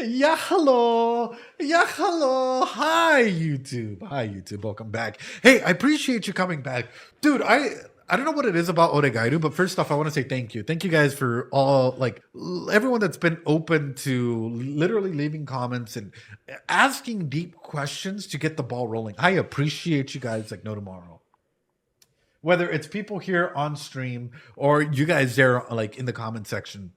Yeah, hello. Yeah, hello. Hi, YouTube. Hi, YouTube. Welcome back. Hey, I appreciate you coming back. Dude, I don't know what it is about Oregairu, but first off, I want to say thank you. Thank you guys for all, like, everyone that's been open to literally leaving comments and asking deep questions to get the ball rolling. I appreciate you guys like no tomorrow. Whether it's people here on stream or you guys there, like, in the comment section,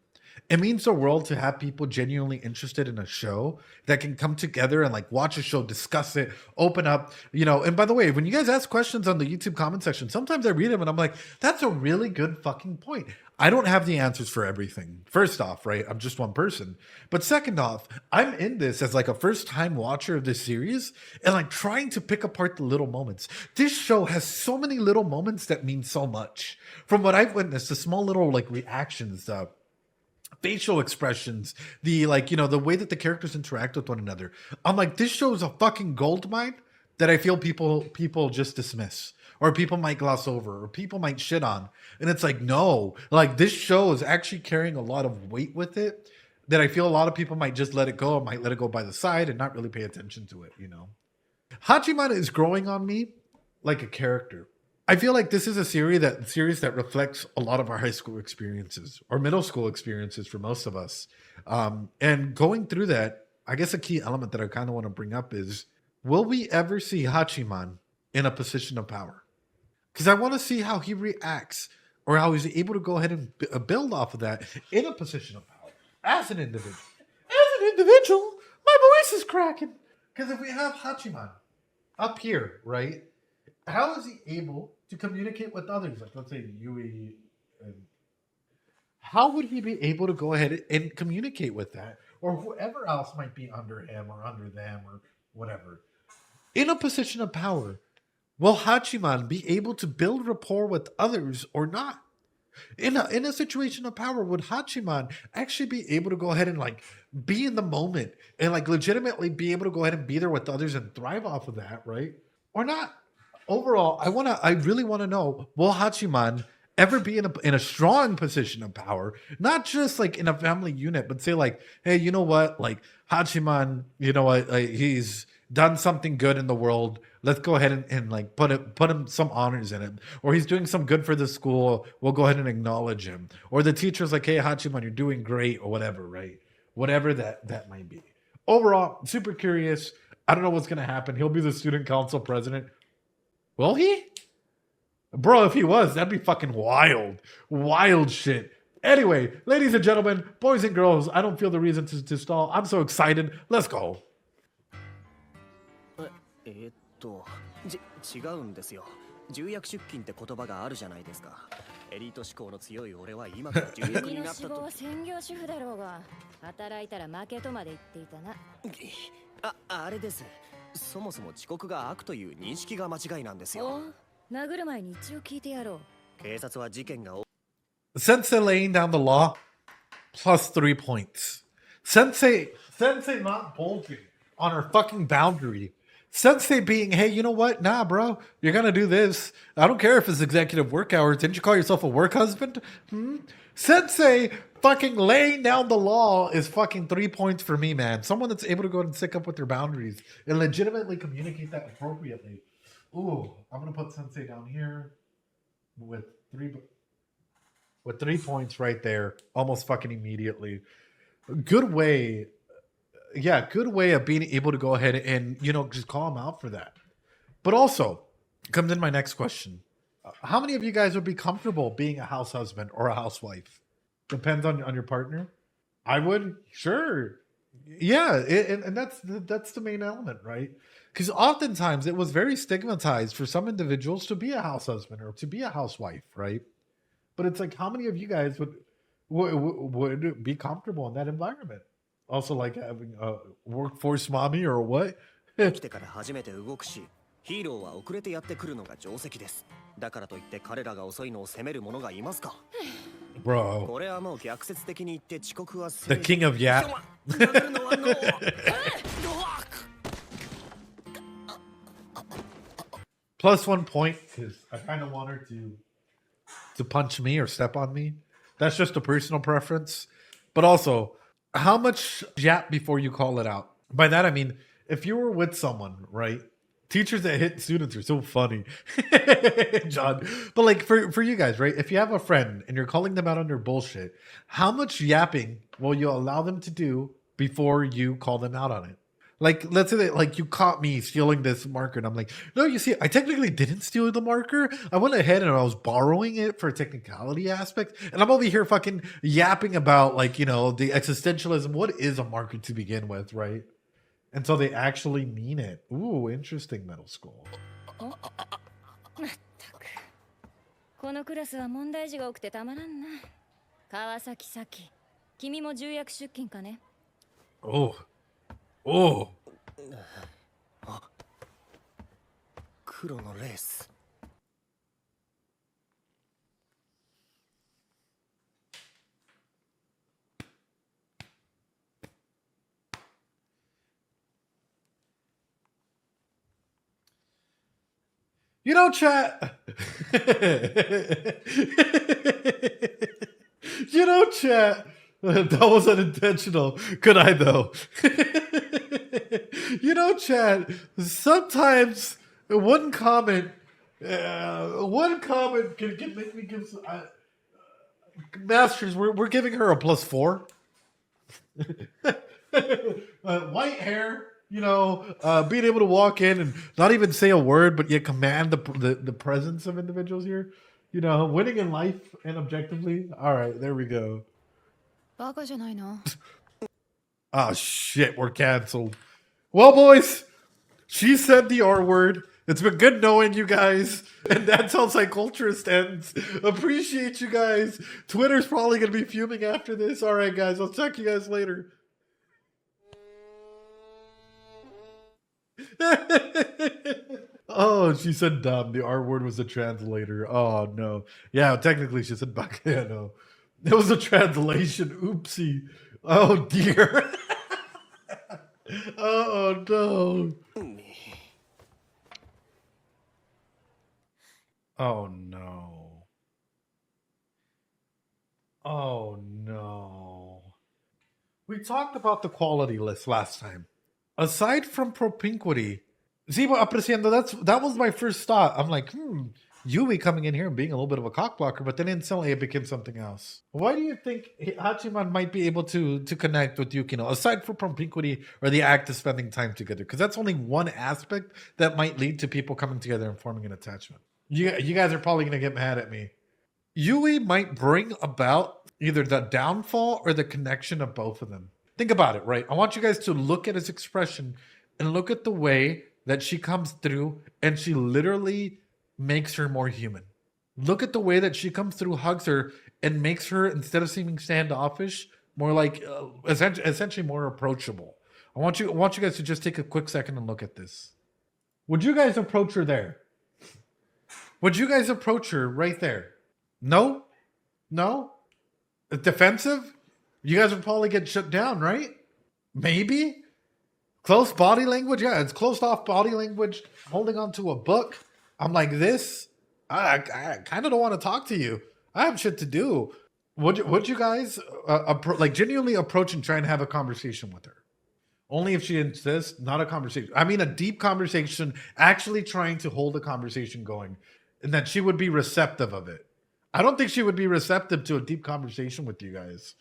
it means the world to have people genuinely interested in a show that can come together and like watch a show, discuss it, open up, And by the way, when you guys ask questions on the YouTube comment section, sometimes I read them and I'm like, that's a really good fucking point. I don't have the answers for everything. First off, right? I'm just one person. But second off, I'm in this as like a first time watcher of this series and like trying to pick apart the little moments. This show has so many little moments that mean so much. From what I've witnessed, the small little like reactions, facial expressions, the the way that the characters interact with one another. I'm like, this show is a fucking gold mine that I feel people just dismiss or people might gloss over or people might shit on. And it's like, no, like this show is actually carrying a lot of weight with it that I feel a lot of people might just let it go, might let it go by the side and not really pay attention to it. Hachiman is growing on me like a character. I feel like this is a series that reflects a lot of our high school experiences or middle school experiences for most of us. And going through that, I guess a key element that I kind of want to bring up is, will we ever see Hachiman in a position of power? Because I want to see how he reacts or how he's able to go ahead and build off of that in a position of power as an individual. As an individual, my voice is cracking. Because if we have Hachiman up here, right? How is he able to communicate with others? Like, let's say Yui. How would he be able to go ahead and communicate with that? Or whoever else might be under him or under them or whatever. In a position of power, will Hachiman be able to build rapport with others or not? In a situation of power, would Hachiman actually be able to go ahead and like be in the moment and like legitimately be able to go ahead and be there with others and thrive off of that, right? Or not? Overall, I really want to know, will Hachiman ever be in a strong position of power, not just like in a family unit, but say like, hey, you know what, like Hachiman, you know what, like, he's done something good in the world. Let's go ahead and like put him some honors in it, or he's doing some good for the school. We'll go ahead and acknowledge him, or the teacher's like, hey, Hachiman, you're doing great, or whatever, right? Whatever that might be. Overall, super curious. I don't know what's gonna happen. He'll be the student council president. Will he? Bro, if he was, that'd be fucking wild. Wild shit. Anyway, ladies and gentlemen, boys and girls, I don't feel the reason to stall. I'm so excited. Let's go. 違うんですよ。重役出勤って言葉があるじゃないですか。エリート志向の強い俺は今から重役になったと。君の志望は専業主婦だろうが、働いたら負けとまで言っていたな。あれです。そもそも遅刻が悪という認識が間違いなんですよ。殴る前に一応聞いてやろう。警察は事件が。Sensei laying down the law, plus 3 points. Sensei not bulging on her fucking boundary. Sensei being, hey, you know what? Nah, bro, you're gonna do this. I don't care if it's executive work hours. Didn't you call yourself a work husband? Sensei fucking laying down the law is fucking 3 points for me, man. Someone that's able to go and stick up with their boundaries and legitimately communicate that appropriately. Ooh, I'm gonna put Sensei down here with 3 points right there, almost fucking immediately. Good way of being able to go ahead and just call him out for that. But also comes in my next question. How many of you guys would be comfortable being a house husband or a housewife? Depends on your partner. I would, sure. Yeah, and that's the main element, right? Because oftentimes it was very stigmatized for some individuals to be a house husband or to be a housewife, right? But it's like, how many of you guys would be comfortable in that environment? Also, like having a workforce mommy or what? 来てから初めて動くし、ヒーローは遅れてやってくるのが定石です。だからといって彼らが遅いのを責める者がいますか Bro. これはもう逆説的に言って遅刻は The king of Yap. Plus 1 point because I kind of want her to punch me or step on me. That's just a personal preference. But also, How much yap before you call it out? By that I mean, if you were with someone, right? Teachers that hit students are so funny, John. But like for you guys, right? If you have a friend and you're calling them out on their bullshit, how much yapping will you allow them to do before you call them out on it? Like, let's say that like you caught me stealing this marker, and I'm like, no, you see, I technically didn't steal the marker. I went ahead and I was borrowing it for a technicality aspect, and I'm over here fucking yapping about like the existentialism. What is a marker to begin with, right? Until they actually mean it. Ooh, interesting, middle school. まったくこのクラスは問題児が多くてたまらんな。川崎咲、君も重役出勤かね。Oh, oh. 黒のレース。Chat. Chat. That wasn't intentional. Could I, though? Chat. Sometimes one comment can make me give some. Masters, we're giving her a +4. White hair. Being able to walk in and not even say a word, but yet command the presence of individuals here. Winning in life and objectively. All right, there we go. Oh, shit, we're canceled. Well, boys, she said the R word. It's been good knowing you guys. And that's how Psyculturist ends. Appreciate you guys. Twitter's probably going to be fuming after this. All right, guys, I'll check you guys later. Oh, she said dumb. The R word was a translator. Oh, no. Yeah, technically she said bacano. It was a translation. Oopsie. Oh, dear. Oh, no. Oh, no. Oh, no. We talked about the quality list last time. Aside from propinquity, Zibo apreciando, that was my first thought. I'm like, Yui coming in here and being a little bit of a cockblocker, but then instantly it became something else. Why do you think Hachiman might be able to connect with Yukino, aside from propinquity or the act of spending time together? Because that's only one aspect that might lead to people coming together and forming an attachment. You guys are probably going to get mad at me. Yui might bring about either the downfall or the connection of both of them. Think about it, right? I want you guys to look at his expression and look at the way that she comes through and she literally makes her more human. Look at the way that she comes through, hugs her, and makes her, instead of seeming standoffish, more like essentially more approachable. I want you guys to just take a quick second and look at this. Would you guys approach her there? Would you guys approach her right there? No? No? Defensive? You guys would probably get shut down, right? Maybe? Close body language? Yeah, it's closed off body language. Holding onto a book. I'm like this. I kind of don't want to talk to you. I have shit to do. Would you guys genuinely approach and try and have a conversation with her? Only if she insists, not a conversation. I mean a deep conversation, actually trying to hold a conversation going. And that she would be receptive of it. I don't think she would be receptive to a deep conversation with you guys.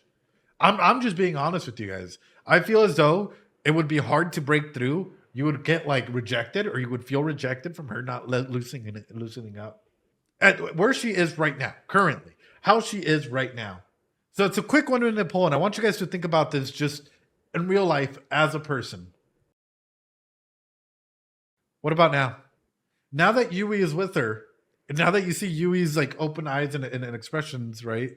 I'm just being honest with you guys. I feel as though it would be hard to break through. You would get rejected, or you would feel rejected from her not loosening up. At where she is right now, currently, how she is right now. So it's a quick one in the poll, and I want you guys to think about this just in real life as a person. What about now? Now that Yui is with her, and now that you see Yui's open eyes and expressions, right?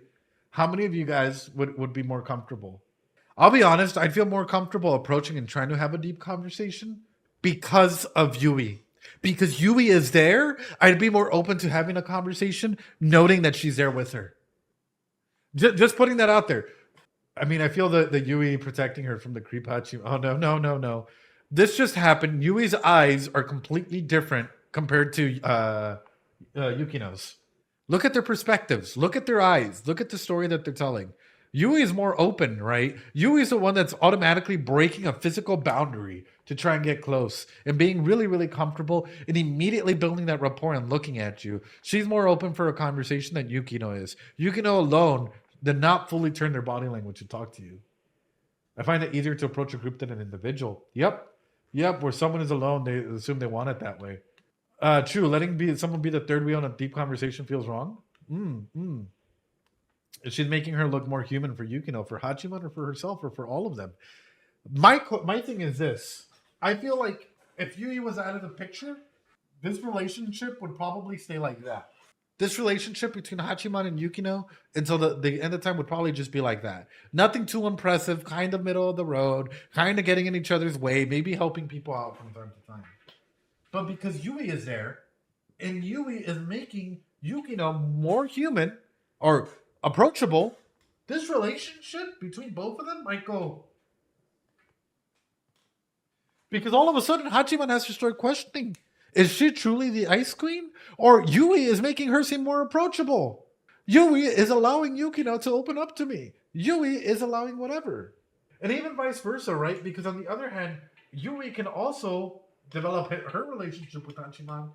How many of you guys would be more comfortable? I'll be honest, I'd feel more comfortable approaching and trying to have a deep conversation because of Yui. Because Yui is there, I'd be more open to having a conversation, noting that she's there with her. Just putting that out there. I mean, I feel the Yui protecting her from the creep Hachi. Oh, no. This just happened. Yui's eyes are completely different compared to Yukino's. Look at their perspectives. Look at their eyes. Look at the story that they're telling. Yui is more open, right? Yui is the one that's automatically breaking a physical boundary to try and get close and being really, really comfortable and immediately building that rapport and looking at you. She's more open for a conversation than Yukino is. Yukino alone did not fully turn their body language to talk to you. I find it easier to approach a group than an individual. Yep. Where someone is alone, they assume they want it that way. True. Letting someone be the third wheel in a deep conversation feels wrong. She's making her look more human for Yukino, for Hachiman, or for herself, or for all of them. My thing is this. I feel like if Yui was out of the picture, this relationship would probably stay like that. This relationship between Hachiman and Yukino until the end of time would probably just be like that. Nothing too impressive, kind of middle of the road, kind of getting in each other's way, maybe helping people out from time to time. But because Yui is there, and Yui is making Yukino more human or approachable, this relationship between both of them might go. Because all of a sudden, Hachiman has to start questioning, is she truly the Ice Queen? Or Yui is making her seem more approachable. Yui is allowing Yukino to open up to me. Yui is allowing whatever. And even vice versa, right? Because on the other hand, Yui can also develop her relationship with Hachiman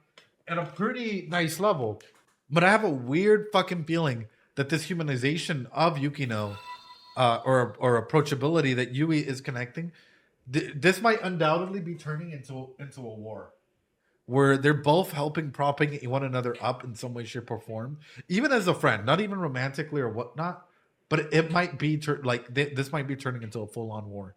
at a pretty nice level. But I have a weird fucking feeling that this humanization of Yukino or approachability that Yui is connecting, this might undoubtedly be turning into a war. Where they're both propping one another up in some way, shape, or form. Even as a friend, not even romantically or whatnot. But it might be, this might be turning into a full-on war.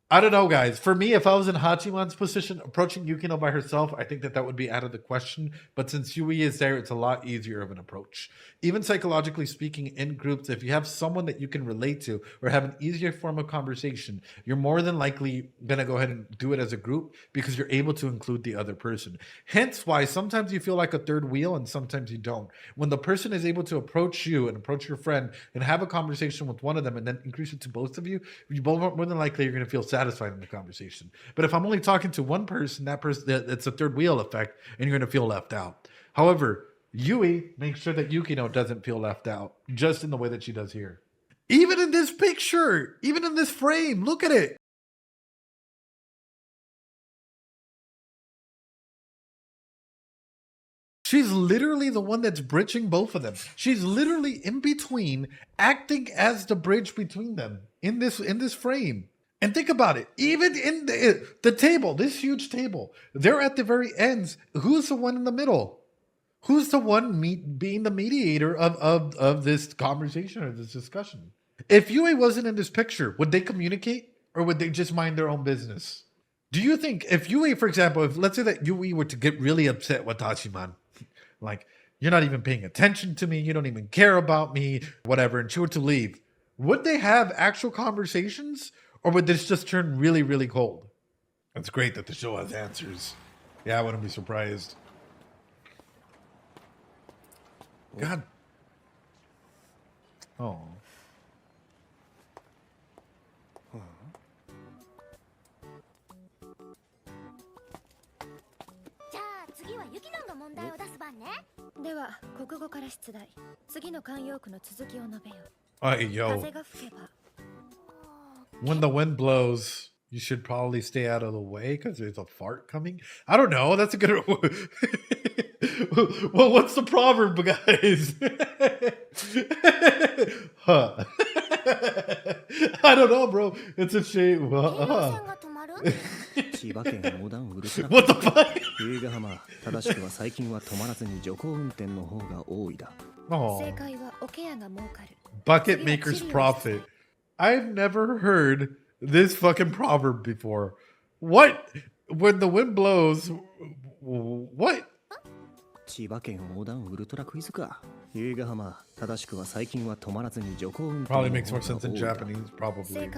I don't know, guys. For me, if I was in Hachiman's position, approaching Yukino by herself, I think that would be out of the question. But since Yui is there, it's a lot easier of an approach. Even psychologically speaking, in groups, if you have someone that you can relate to or have an easier form of conversation, you're more than likely going to go ahead and do it as a group because you're able to include the other person. Hence why sometimes you feel like a third wheel and sometimes you don't. When the person is able to approach you and approach your friend and have a conversation with one of them and then increase it to both of you, you both more than likely you're going to feel satisfied in the conversation. But if I'm only talking to one person, it's a third wheel effect and you're going to feel left out. However, Yui makes sure that Yukino doesn't feel left out, just in the way that she does here. Even in this picture, even in this frame, look at it. She's literally the one that's bridging both of them. She's literally in between, acting as the bridge between them in this frame. And think about it. Even in the table, this huge table, they're at the very ends. Who's the one in the middle? Who's the one being the mediator of this conversation or this discussion? If Yui wasn't in this picture, would they communicate or would they just mind their own business? Do you think if Yui, for example, if let's say that Yui were to get really upset with Hachiman, like, you're not even paying attention to me, you don't even care about me, whatever, and she were to leave, would they have actual conversations or would this just turn really, really cold? It's great that the show has answers. Yeah, I wouldn't be surprised. God. Oh. Hey, yo. When the wind blows, you should probably stay out of the way because there's a fart coming. I don't know. That's a good. Well, what's the proverb, guys? Huh. I don't know, bro. It's a shame. What the fuck? Oh. Bucket maker's profit. I've never heard this fucking proverb before. What? When the wind blows, what? Probably makes more sense in Japanese, probably.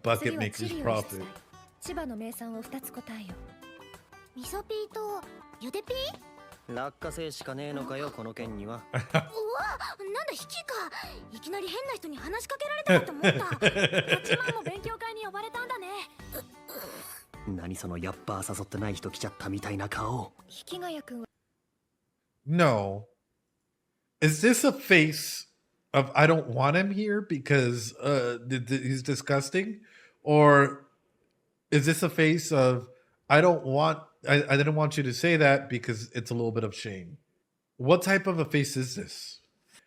Bucket maker's profit. 落花生しかねえのかよこの件には。うわ、なんだ引きか。いきなり変な人に話しかけられたかと思った。8万も勉強会に呼ばれたんだね。何そのやっぱ誘ってない人来ちゃったみたいな顔。引きがやくんは。No. Is this a face of I don't want him here because he's disgusting, or is this a face of I didn't want you to say that because it's a little bit of shame? What type of a face is this?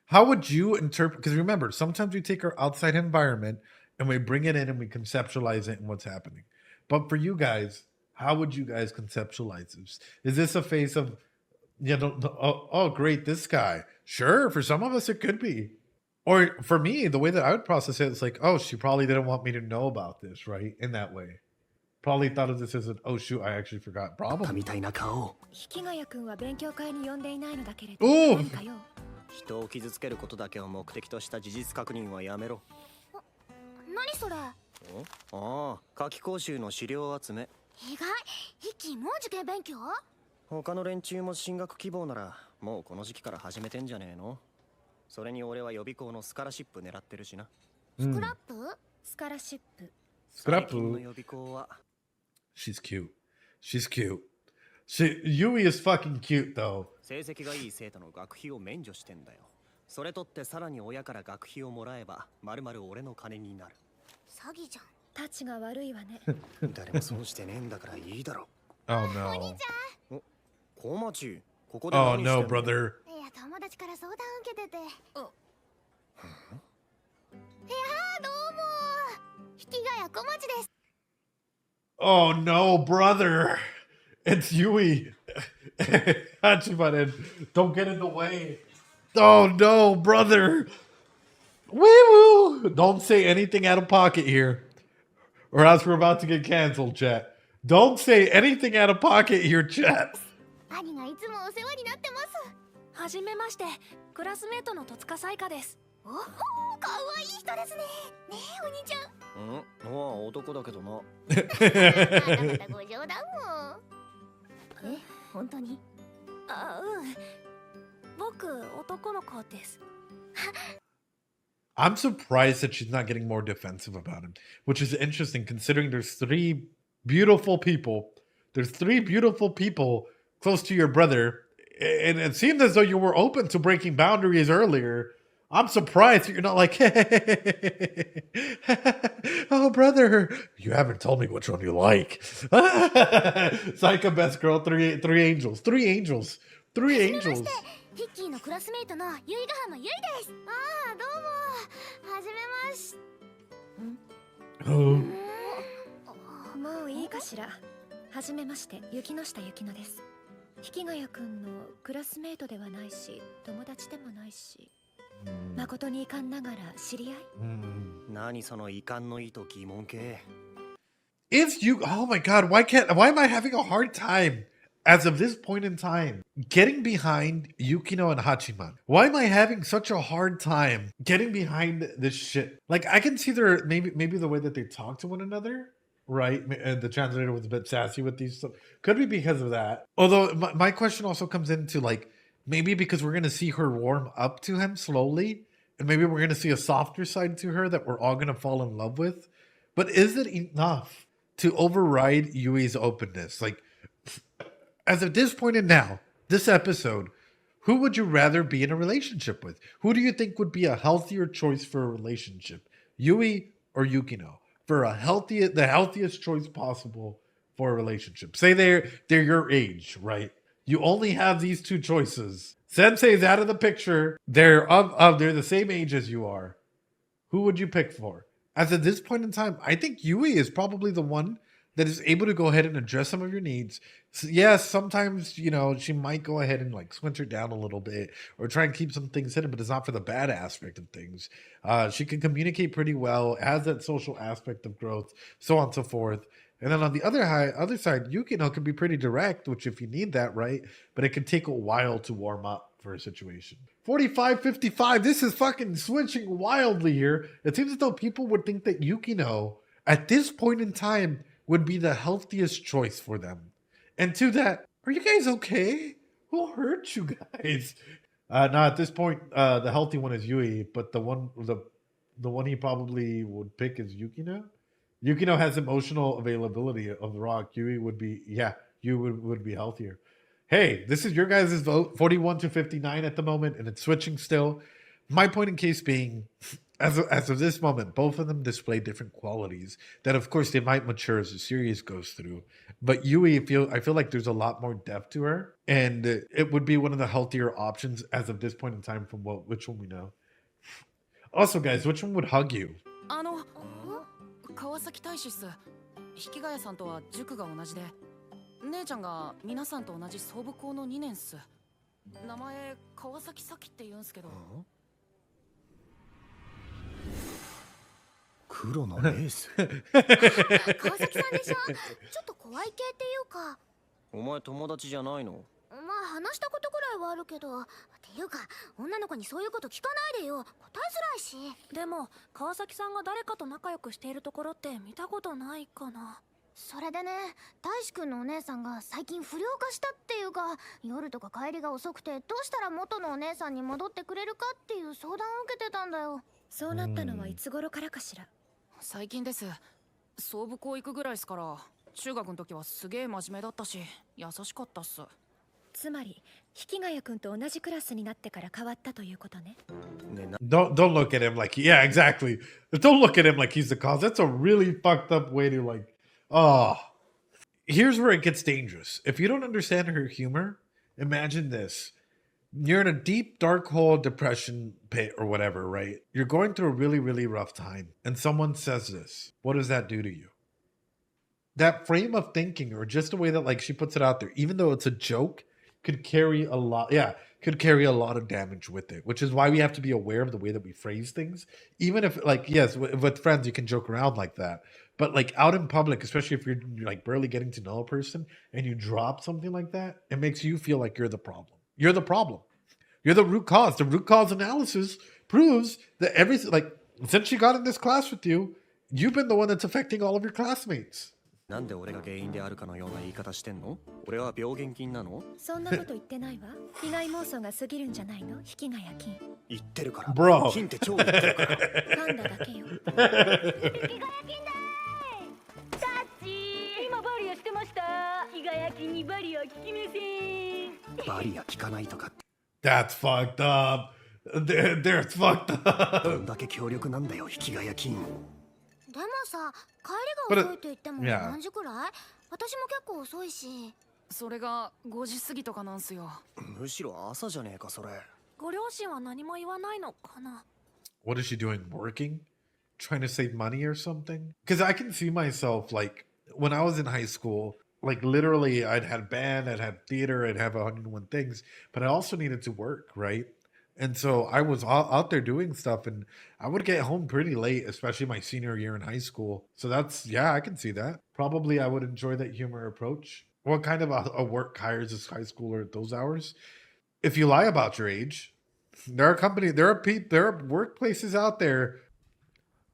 How would you interpret? Because remember, sometimes we take our outside environment and we bring it in and we conceptualize it and what's happening. But for you guys, how would you guys conceptualize this? Is this a face of, oh, great, this guy? Sure, for some of us it could be. Or for me, the way that I would process it is like, oh, she probably didn't want me to know about this, right? In that way. Probably thought of this as an, oh shoot, I actually forgot. Probably. みたいな顔。引きヶ谷君は勉強会に呼んでいないのだけれど、 Ooh. 何かよ。人を傷つけることだけを目的とした事実確認はやめろ。何それ？ああ、夏季講習の資料集め。意外、ヒキもう受験勉強？他の連中も進学希望ならもうこの時期から始めてんじゃねえの？それに俺は予備校のスカラシップ狙ってるしな。スクラップ？スカラシップ。スクラップ。最近の予備校は。She's cute. She's cute. Yui is fucking cute though. 成績がいい生徒の学費を免除してんだよ。それとってさらに親から学費をもらえばまるまる俺の金になる。詐欺じゃん。たちが悪いわね。誰も損してねえんだからいいだろ。Oh no. お兄ちゃん。小町、ここで Oh 何してんの no, brother. いや、友達から相談受けてて。いやー、どうも。引きヶ谷小町です。Oh no, brother. It's Yui. Hachiman, don't get in the way. Oh no, brother. Wee woo. Don't say anything out of pocket here, or else we're about to get canceled, chat. Don't say anything out of pocket here, chat. 兄がいつもお世話になってます。はじめまして、クラスメートの戸塚彩花です。おお、かわいい人ですね。ねえ、お兄ちゃん。ああ、男だけどな。またご冗談を。え、本当に？あ、うん。僕、男の子です。I'm surprised that she's not getting more defensive about him, which is interesting considering there's three beautiful people. There's three beautiful people close to your brother, and it seemed as though you were open to breaking boundaries earlier. I'm surprised that you're not like, oh, brother, you haven't told me which one you like. Psycho best girl, three angels. Three angels. ヒッキーのクラスメイトの由比ヶ浜ゆいです。ああ、どうも。はじめまし。もういいかしら。はじめまして、雪の下雪乃です。引きヶ谷くんのクラスメイトではないし、友達でもないし。誠に遺憾ながら知り合い？何その遺憾の意と疑問系。Is you? Oh my God! Why am I having a hard time as of this point in time getting behind Yukino and Hachiman? Why am I having such a hard time getting behind this shit? Like I can see their maybe the way that they talk to one another. Right, and the translator was a bit sassy with these stuff. Could be because of that. Although my question also comes into like. Maybe because we're going to see her warm up to him slowly, and maybe we're going to see a softer side to her that we're all going to fall in love with. But is it enough to override Yui's openness? Like, as of this point in now, this episode, who would you rather be in a relationship with? Who do you think would be a healthier choice for a relationship? Yui or Yukino? For the healthiest choice possible for a relationship. Say they're your age, right? You only have these two choices. Sensei's out of the picture. They're the same age as you are. Who would you pick for? As at this point in time, I think Yui is probably the one that is able to go ahead and address some of your needs. So, yes, sometimes, she might go ahead and like swinch her down a little bit or try and keep some things hidden, but it's not for the bad aspect of things. She can communicate pretty well, has that social aspect of growth, so on and so forth. And then on the other side, Yukino can be pretty direct, which if you need that, right? But it can take a while to warm up for a situation. 45-55, this is fucking switching wildly here. It seems as though people would think that Yukino, at this point in time, would be the healthiest choice for them. And to that, are you guys okay? Who hurt you guys? No, at this point, the healthy one is Yui, but the one he probably would pick is Yukino. Yukino has emotional availability of the rock. Yui would be, would be healthier. Hey, this is your guys' vote, 41-59 at the moment, and it's switching still. My point in case being, as of this moment, both of them display different qualities that, of course, they might mature as the series goes through. But Yui, I feel like there's a lot more depth to her, and it would be one of the healthier options as of this point in time from which one we know. Also, guys, which one would hug you? 川崎大使っす。引ヶ谷さんとは塾が同じで、姉ちゃんが皆さんと同じ総武校の2年っす。名前川崎咲って言うんすけど。黒のレース。川崎さんでしょ。ちょっと怖い系っていうか。お前友達じゃないの？まあ話したことくらいはあるけど、っていうか女の子にそういうこと聞かないでよ。答えづらいし。でも川崎さんが誰かと仲良くしているところって見たことないかな。それでね、大志くんのお姉さんが最近不良化したっていうか、夜とか帰りが遅くてどうしたら元のお姉さんに戻ってくれるかっていう相談を受けてたんだよ。そうなったのはいつ頃からかしら。最近です。総武校行くぐらいっすから。中学の時はすげえ真面目だったし、優しかったっす。つまり引ヶ谷くんと同じクラスになってから変わったということね。Don't look at him like yeah, exactly. Don't look at him like he's the cause. That's a really fucked up way to like. Oh, here's where it gets dangerous. If you don't understand her humor, imagine this. You're in a deep, dark hole depression pit or whatever, right? You're going through a really, really rough time. And someone says this. What does that do to you? That frame of thinking, or just the way that like she puts it out there, even though it's a joke, could carry a lot. Yeah, could carry a lot of damage with it, which is why we have to be aware of the way that we phrase things. Even if like, yes, with friends, you can joke around like that. But like out in public, especially if you're like barely getting to know a person and you drop something like that, it makes you feel like you're the problem. You're the problem. You're the root cause. The root cause analysis proves that everything, like, since she got in this class with you, you've been the one that's affecting all of your classmates. なんで俺が原因であるかのような言い方してんの？俺は病原菌なの？そんなこと言ってないわ。被害妄想が過ぎるんじゃないの？引ヶ谷金。言ってるから。Bro. 金って超言ってるから。噛んだだけよ。引ヶ谷金だーい。タッチー。今バリアしてました。引ヶ谷金にバリア効きません。バリア効かないとかって。That's fucked up. They're fucked ど up. んだけ強力なんだよ、引ヶ谷金。でもさ、帰りが遅いと言っても Yeah. 何時くらい？私も結構遅いし。それが5時過ぎとかなんすよ。むしろ朝じゃねえか、それ。ご両親は何も言わないのかな。 What is she doing? Working? Trying to save money or something? Because I can see myself like when I was in high school, like literally I'd had band, I'd had theater, I'd have 101 things, but I also needed to work, right? And so I was out there doing stuff and I would get home pretty late, especially my senior year in high school. So that's, yeah, I can see that. Probably I would enjoy that humor approach. What kind of a work hires this high schooler at those hours? If you lie about your age, there are workplaces out there.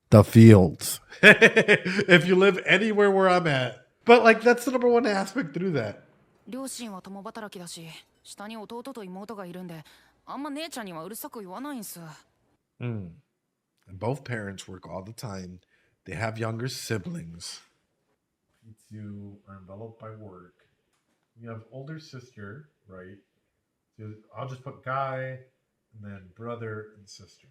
The fields. If you live anywhere where I'm at. But like, that's the number one aspect through that. 両親は共働きだし、下に弟と妹がいるんで、あんま姉ちゃんにはうるさく言わないんす。And both parents work all the time. They have younger siblings. You two are enveloped by work. You have older sister, right? So I'll just put guy and then brother and sister.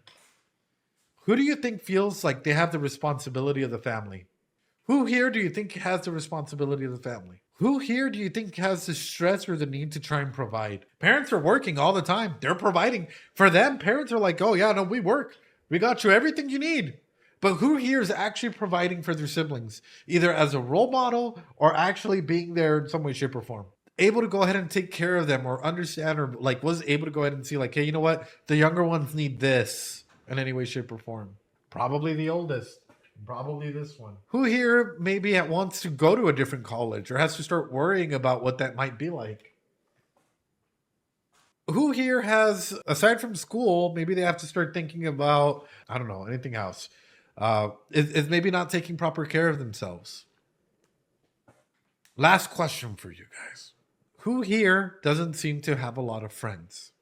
Who do you think feels like they have the responsibility of the family? Who here do you think has the responsibility of the family? Who here do you think has the stress or the need to try and provide? Parents are working all the time. They're providing. For them, parents are like, oh yeah, no, we work. We got you everything you need. But who here is actually providing for their siblings, either as a role model or actually being there in some way, shape, or form? Able to go ahead and take care of them or understand or like was able to go ahead and see like, hey, you know what? The younger ones need this in any way, shape, or form. Probably the oldest. Probably this one. Who here maybe wants to go to a different college or has to start worrying about what that might be like? Who here has, aside from school, maybe they have to start thinking about, I don't know, anything else. Is maybe not taking proper care of themselves. Last question for you guys. Who here doesn't seem to have a lot of friends?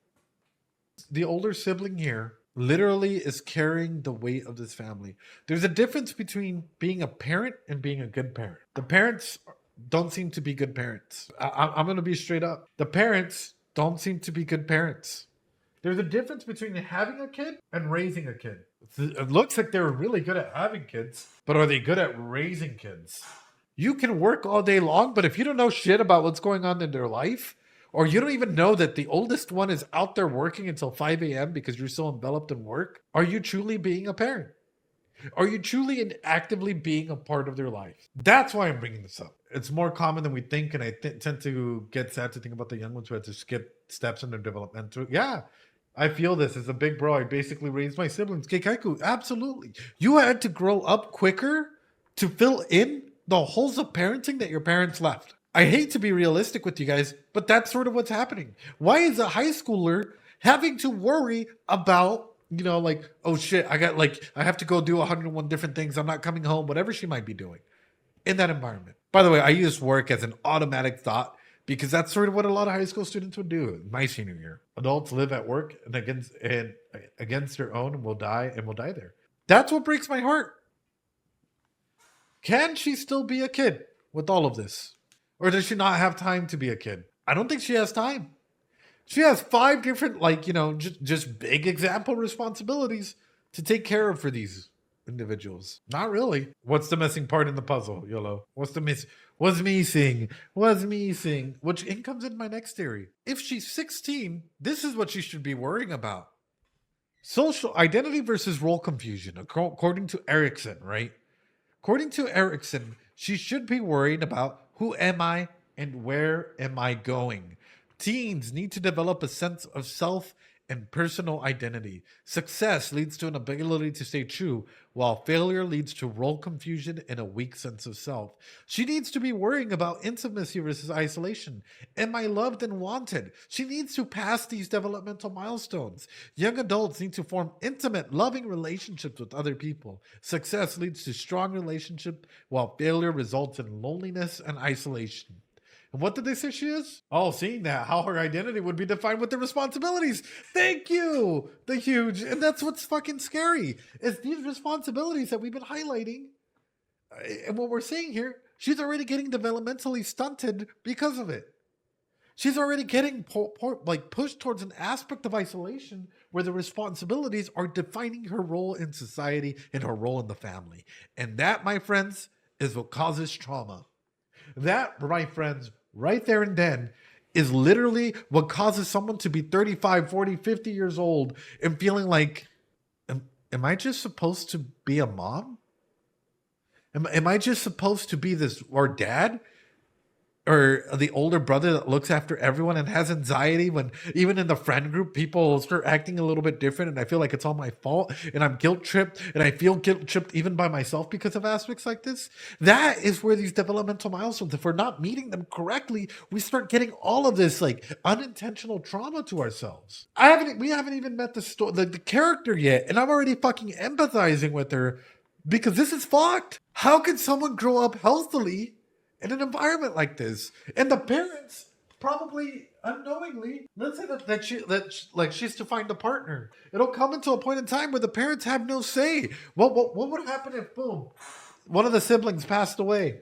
The older sibling here literally is carrying the weight of this family. There's a difference between being a parent and being a good parent. The parents don't seem to be good parents. I'm going to be straight up. The parents don't seem to be good parents. There's a difference between having a kid and raising a kid. It looks like they're really good at having kids, but are they good at raising kids? You can work all day long, but if you don't know shit about what's going on in their life, or you don't even know that the oldest one is out there working until 5 a.m. because you're so enveloped in work, are you truly being a parent? Are you truly and actively being a part of their life? That's why I'm bringing this up. It's more common than we think, and I tend to get sad to think about the young ones who had to skip steps in their development. Yeah, I feel this as a big bro. I basically raised my siblings. Keikaiku, absolutely. You had to grow up quicker to fill in the holes of parenting that your parents left. I hate to be realistic with you guys, but that's sort of what's happening. Why is a high schooler having to worry about, like, oh shit, I have to go do 101 different things. I'm not coming home, whatever she might be doing in that environment. By the way, I use work as an automatic thought because that's sort of what a lot of high school students would do in my senior year. Adults live at work and against their own and will die there. That's what breaks my heart. Can she still be a kid with all of this? Or does she not have time to be a kid? I don't think she has time. She has 5 different, just big example responsibilities to take care of for these individuals. Not really. What's the missing part in the puzzle, YOLO? What's missing? Which comes in my next theory. If she's 16, this is what she should be worrying about. Social identity versus role confusion, according to Erickson, right? According to Erickson, she should be worried about who am I and where am I going? Teens need to develop a sense of self and personal identity. Success leads to an ability to stay true, while failure leads to role confusion and a weak sense of self. She needs to be worrying about intimacy versus isolation. Am I loved and wanted? She needs to pass these developmental milestones. Young adults need to form intimate, loving relationships with other people. Success leads to strong relationship, while failure results in loneliness and isolation. And what did they say she is? Oh, seeing that, how her identity would be defined with the responsibilities. Thank you, the huge. And that's what's fucking scary, is these responsibilities that we've been highlighting. And what we're seeing here, she's already getting developmentally stunted because of it. She's already getting pushed towards an aspect of isolation where the responsibilities are defining her role in society and her role in the family. And that, my friends, is what causes trauma. That, my friends, right there and then, is literally what causes someone to be 35, 40, 50 years old and feeling like, am I just supposed to be a mom? Am I just supposed to be this, or dad? Or the older brother that looks after everyone and has anxiety when even in the friend group, people start acting a little bit different and I feel like it's all my fault and I'm guilt tripped and I feel guilt tripped even by myself because of aspects like this. That is where these developmental milestones, if we're not meeting them correctly, we start getting all of this unintentional trauma to ourselves. We haven't even met the character yet and I'm already fucking empathizing with her because this is fucked. How can someone grow up healthily in an environment like this, and the parents probably unknowingly, let's say that she's to find a partner. It'll come into a point in time where the parents have no say. What would happen if, boom, one of the siblings passed away?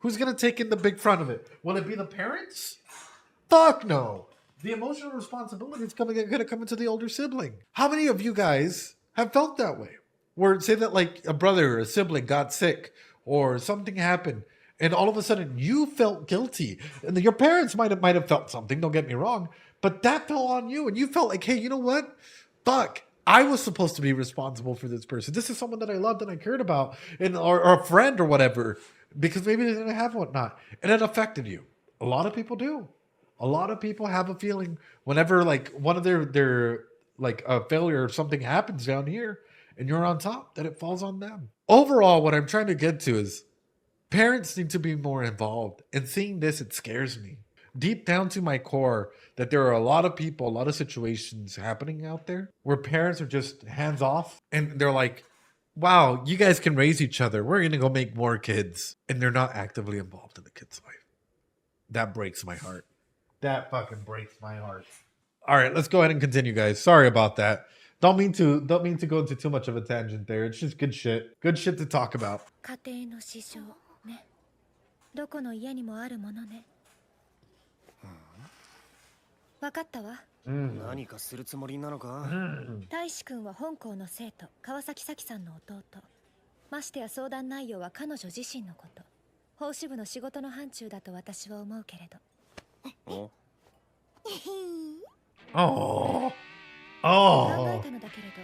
Who's gonna take in the big front of it? Will it be the parents? Fuck no. The emotional responsibility is gonna come into the older sibling. How many of you guys have felt that way? Where say that a brother or a sibling got sick or something happened, and all of a sudden you felt guilty. And your parents might have felt something, don't get me wrong, but that fell on you. And you felt like, hey, you know what? Fuck, I was supposed to be responsible for this person. This is someone that I loved and I cared about, or a friend or whatever, because maybe they didn't have whatnot. And it affected you. A lot of people do. A lot of people have a feeling whenever one of their a failure or something happens down here and you're on top, that it falls on them. Overall, what I'm trying to get to is, parents need to be more involved. And seeing this, it scares me. Deep down to my core, that there are a lot of people, a lot of situations happening out there where parents are just hands off. And they're like, wow, you guys can raise each other. We're going to go make more kids. And they're not actively involved in the kid's life. That breaks my heart. That fucking breaks my heart. All right, let's go ahead and continue, guys. Sorry about that. Don't mean to go into too much of a tangent there. It's just good shit. Good shit to talk about. 家庭の師匠ね。どこの家にもあるものね。わかったわ。何かするつもりなのか？大志くんは本校の生徒、川崎咲さんの弟。ましてや相談内容は彼女自身のこと。法支部の仕事の範疇だと私は思うけれど。おOh. 考 Oh. えたのだけれど、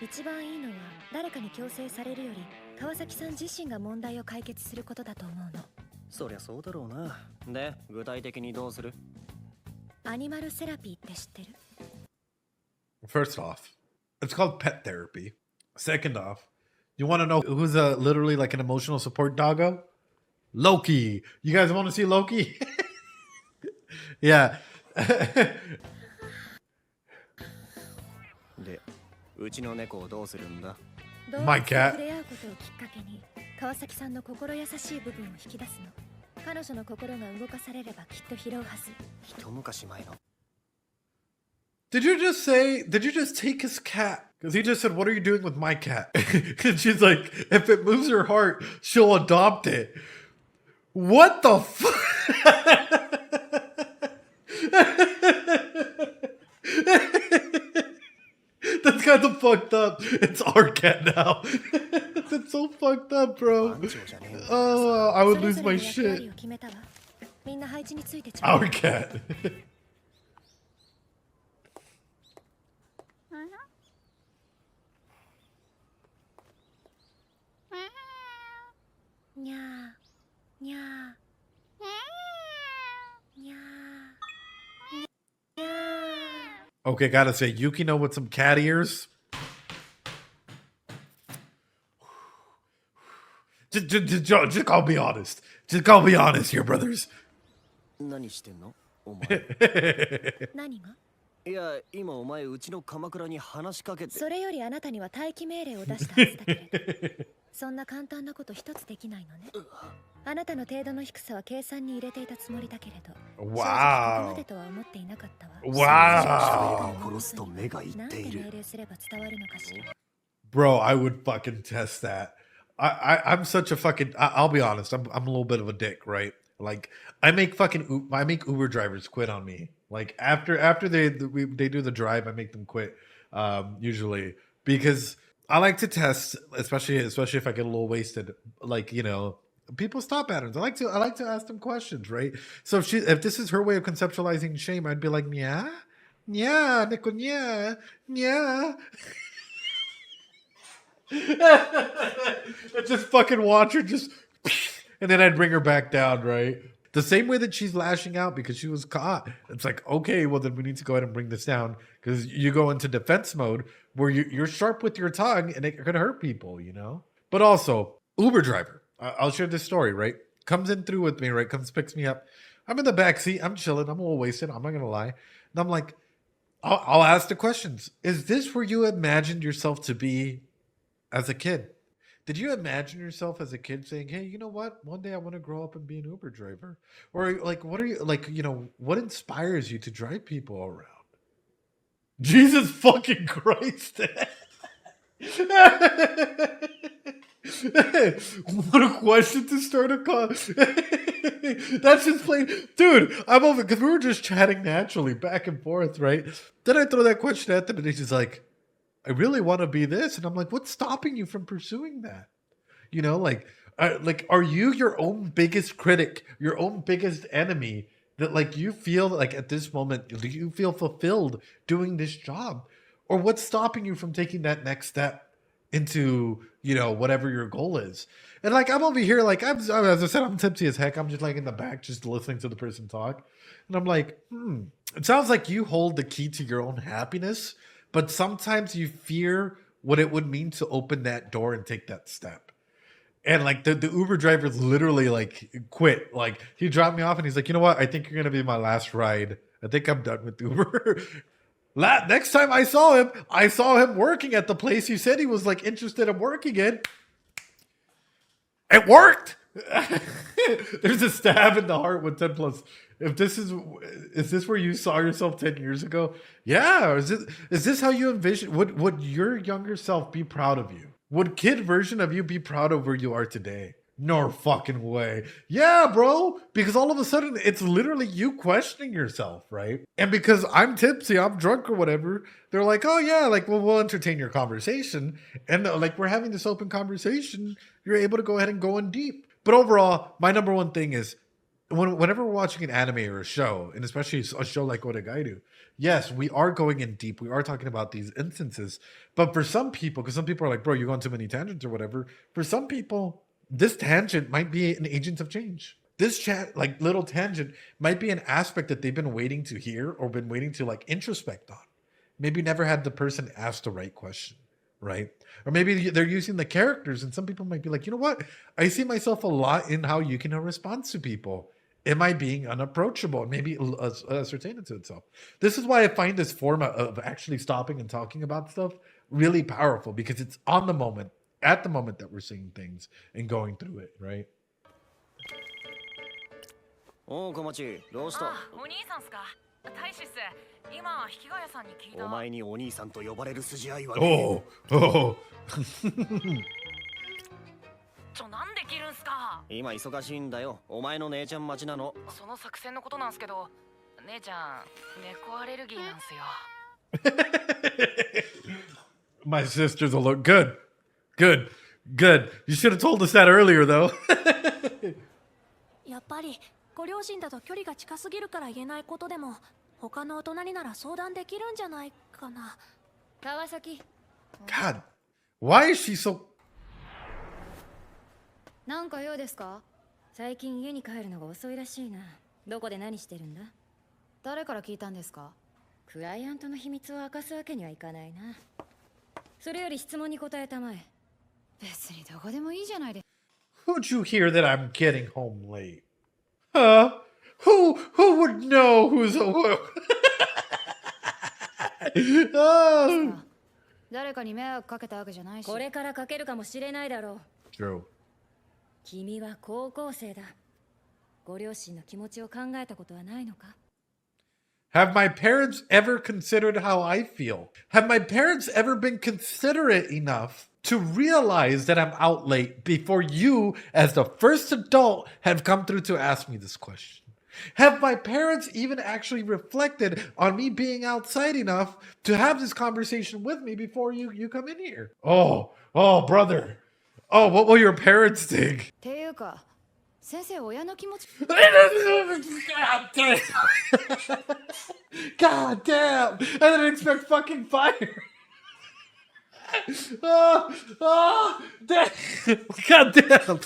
一番いいのは誰かに強制されるより川崎さん自身が問題を解決することだと思うの。そりゃそうだろうな。で、具体的にどうする？アニマルセラピーって知ってる？ First off, it's called pet therapy. Second off, you want to know who's literally like an emotional support doggo? Loki. You guys want to see Loki? Yeah. で、うちの猫をどうするんだ？動物と My cat. 触れ合うことをきっかけに川崎さんの心優しい部分を引き出すの。彼女の心が動かされればきっと拾うはず。一昔前の。Did you just take his cat? Because he just said, what are you doing with my cat? And she's like, if it moves her heart, she'll adopt it. What the fuck? That's kind of fucked up. It's our cat now. That's so fucked up, bro. Oh, I そ would れ lose ぞれ my の役割 shit. を決めたわ。みんな配置についてちょうだ Our い。 cat. にゃーにゃーにゃーにゃー。 Okay, gotta say, Yukino with some cat ears. Just go be honest. Just go be honest here, brothers. 何してんの？お前。何が？いや、今お前うちの鎌倉に話しかけて。それよりあなたには待機命令を出したはずだけれど、そんな簡単なこと一つできないのね。あなたの程度の低さは計算に入れていたつもりだけれど、正直ここまでとは思っていなかったわ。 Wow. 殺すと目が言なんてっている。命令すれば伝わるのかしら。 Bro, I would fucking test that. I'm such a fucking. I'll be honest. I'm a little bit of a dick, right? Like I make Uber drivers quit on me. Like after they do the drive, I make them quit. Usually because I like to test, especially if I get a little wasted. Like people's thought patterns. I like to ask them questions, right? So if this is her way of conceptualizing shame, I'd be like, yeah, Nico, yeah. I just fucking watch her just, and then I'd bring her back down, right? The same way that she's lashing out because she was caught. It's like, okay, well then we need to go ahead and bring this down because you go into defense mode where you're sharp with your tongue and it could hurt people, But also, Uber driver. I'll share this story, right? Comes in through with me, right? Comes picks me up. I'm in the back seat. I'm chilling. I'm a little wasted. I'm not gonna lie. And I'm like, I'll ask the questions. Is this where you imagined yourself to be as a kid? Did you imagine yourself as a kid saying, hey, you know what? One day I want to grow up and be an Uber driver? Or like, what are you like, what inspires you to drive people around? Jesus fucking Christ. What a question to start a call. That's just plain. Dude, I'm over because we were just chatting naturally back and forth, right? Then I throw that question at them and he's like, I really want to be this. And I'm like, what's stopping you from pursuing that? Are you your own biggest critic, your own biggest enemy that like you feel like at this moment, do you feel fulfilled doing this job? Or what's stopping you from taking that next step into, whatever your goal is? And like, I'm over here, like, as I said, I'm tipsy as heck. I'm just like in the back, just listening to the person talk. And I'm like, it sounds like you hold the key to your own happiness. But sometimes you fear what it would mean to open that door and take that step. And like the Uber driver literally like quit. Like he dropped me off and he's like, you know what? I think you're going to be my last ride. I think I'm done with Uber. Next time I saw him working at the place he said he was like interested in working in. It worked. There's a stab in the heart with 10 plus. If this is this where you saw yourself 10 years ago? Yeah. Is this how you envision? Would your younger self be proud of you? Would kid version of you be proud of where you are today? No fucking way. Yeah, bro. Because all of a sudden, it's literally you questioning yourself, right? And because I'm tipsy, I'm drunk or whatever, they're like, oh, yeah, like, well, we'll entertain your conversation. And like, we're having this open conversation. You're able to go ahead and go in deep. But overall, my number one thing is whenever we're watching an anime or a show, and especially a show like Oregairu, yes, we are going in deep. We are talking about these instances. But for some people, because some people are like, bro, you're going too many tangents or whatever. For some people, this tangent might be an agent of change. This like little tangent might be an aspect that they've been waiting to hear or been waiting to like introspect on. Maybe never had the person ask the right question, right? Or maybe they're using the characters, and some people might be like, you know what? I see myself a lot in how you can respond to people. Am I being unapproachable? And maybe ascertain it to itself. This is why I find this format of actually stopping and talking about stuff really powerful, because it's on the moment, at the moment that we're seeing things and going through it, right? おう小町どうしたあ、お兄さんすか。大使っす。今引き金さんに聞いた。お前にお兄さんと呼ばれる筋合いはね Oh. なんで切るんすか。今忙しいんだよ。お前の姉ちゃん待ちなの。その作戦のことなんすけど、姉ちゃん猫アレルギーなんすよ。My sisters will look good. Good. You should have told us that earlier, though. やっぱりご両親だと距離が近すぎるから言えないことでも他の大人になら相談できるんじゃないかな。川崎 God, why is she so... なんか用ですか？最近家に帰るのが遅いらしいな。どこで何してるんだ？誰から聞いたんですか？クライアントの秘密を明かすわけにはいかないな。それより質問に答えたまえ。別にどこでもいいじゃないです。Who'd you hear that I'm getting home late? Huh? Who would know who's a who? Oh. 誰かに迷惑かけたわけじゃないし。これからかけるかもしれないだろう。True. 君は高校生だ。ご両親の気持ちを考えたことはないのか？ Have my parents ever considered how I feel? Have my parents ever been considerate enough to realize that I'm out late before you, as the first adult, have come through to ask me this question? Have my parents even actually reflected on me being outside enough to have this conversation with me before you come in here? Oh, brother. Oh, what will your parents think? っていうか、先生親の気持ち。God damn! God damn! I didn't expect fucking fire! Damn. God damn!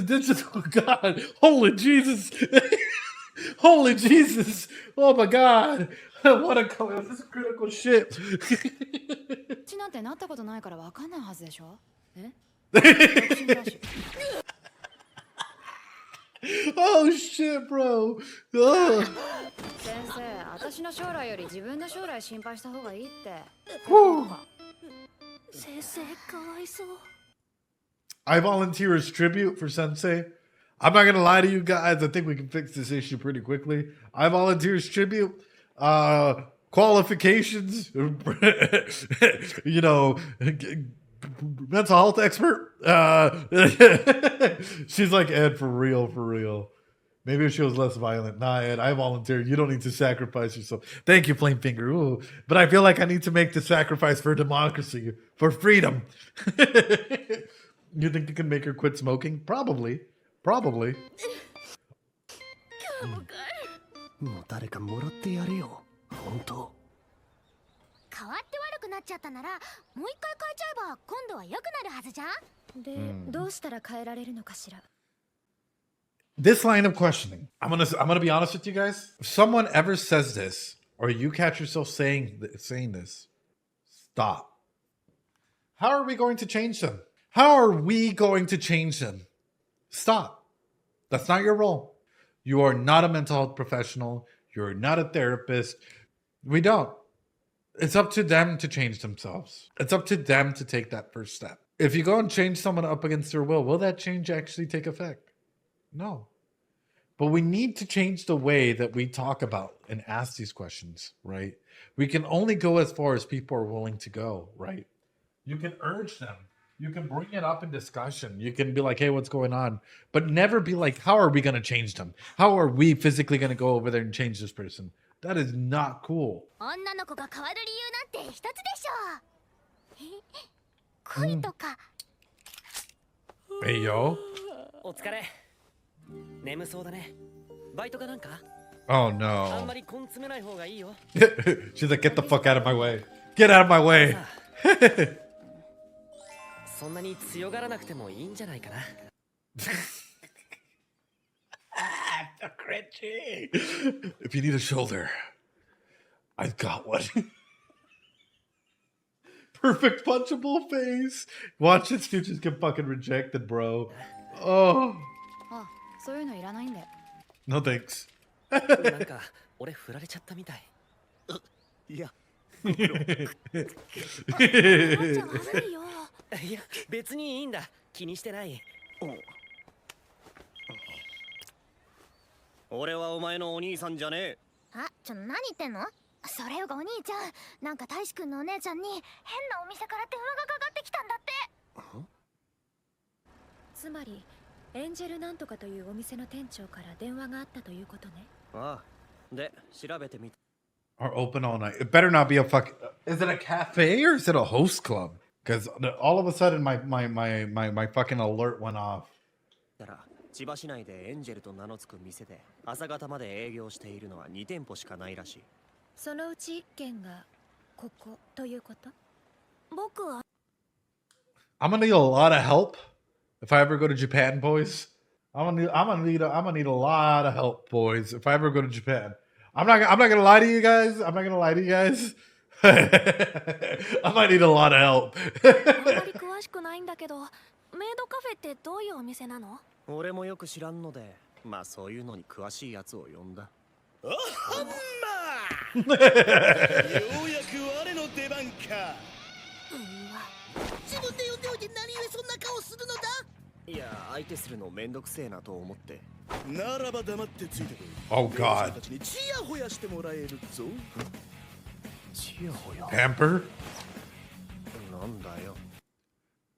This is, oh God! Holy Jesus! Holy Jesus! Oh my God! What a this is critical shit! ちなんてなったことないからわかんないはずでしょ？え？Oh shit, bro! Oh. 先生、私の将来より自分の将来心配した方がいいって。先生かわいそう。I volunteer as tribute for Sensei. I'm not gonna lie to you guys. I think we can fix this issue pretty quickly. I volunteer as tribute. Qualifications, you know, mental health expert. She's like, Ed, for real. Maybe if she was less violent. Nah, Ed, I volunteer. You don't need to sacrifice yourself. Thank you, Flame Finger. Ooh, but I feel like I need to make the sacrifice for democracy, for freedom. You think you can make her quit smoking? Probably. もう誰かもらってやれよ。本当。変わって悪くなっちゃったならもう一回変えちゃえば今度は良くなるはずじゃん。で、どうしたら変えられるのかしら。This line of questioning. I'm gonna be honest with you guys. If someone ever says this, or you catch yourself saying this, stop. How are we going to change them? Stop. That's not your role. You are not a mental health professional. You're not a therapist. We don't. It's up to them to change themselves. It's up to them to take that first step. If you go and change someone up against their will that change actually take effect? No. But we need to change the way that we talk about and ask these questions, right? We can only go as far as people are willing to go, right? You can urge them You can bring it up in discussion. You can be like, hey, what's going on? But never be like, how are we going to change them? How are we physically going to go over there and change this person? That is not cool. 女の子が変わる理由なんて一つでしょう。恋とか。Hey, yo. お疲れ。眠そうだね。バイトかなんか Oh, あん no. まり根詰めない方がいいよ。 She's like, get the fuck out of my way. Get out of my way. そんなに強がらなくてもいいんじゃないかな。So cringy. If you need a shoulder, I've got one. Perfect punchable face. Watch it, Stooges get fucking rejected, bro. Oh. あ、そういうのいらないんで。 No thanks. なんか俺振られちゃったみたい。いや。じゃ悪いよ。いや別にいいんだ。気にしてない。俺はお前のお兄さんじゃねえ。あ、何言ってんの？それよがお兄ちゃん、なんか大志くんのお姉ちゃんに変なお店から電話がかかってきたんだって。つまりエンジェルなんとかというお店の店長から電話があったということね。ああ。で調べてみた。 Are open all night. It better not be a fuck. Is it a cafe or is it a host club? Because all of a sudden my fucking alert went off. だから千葉市内でエンジェルと名の付く店で朝方まで営業しているのは2店舗しかないらしい。そのうち1軒がここということ？僕は I'm gonna need a lot of help if I ever go to Japan, boys. I'm gonna need a lot of help, boys, if I ever go to Japan. I'm not gonna lie to you guys. I might need a lot of help. あんまり詳しくないんだけど、メイドカフェってどういうお店なの？俺もよく知らんので、まあそういうのに詳しいやつを呼んだ。おはんまようやく我の出番か。自分で呼んでおいて何故そんな顔するのだ。いや相手するのめんどくせえなと思って。ならば黙ってついてこい。 Oh God. たちにチヤホヤしてもらえるぞ。チヤホヤ。 Pamper? なんだよ。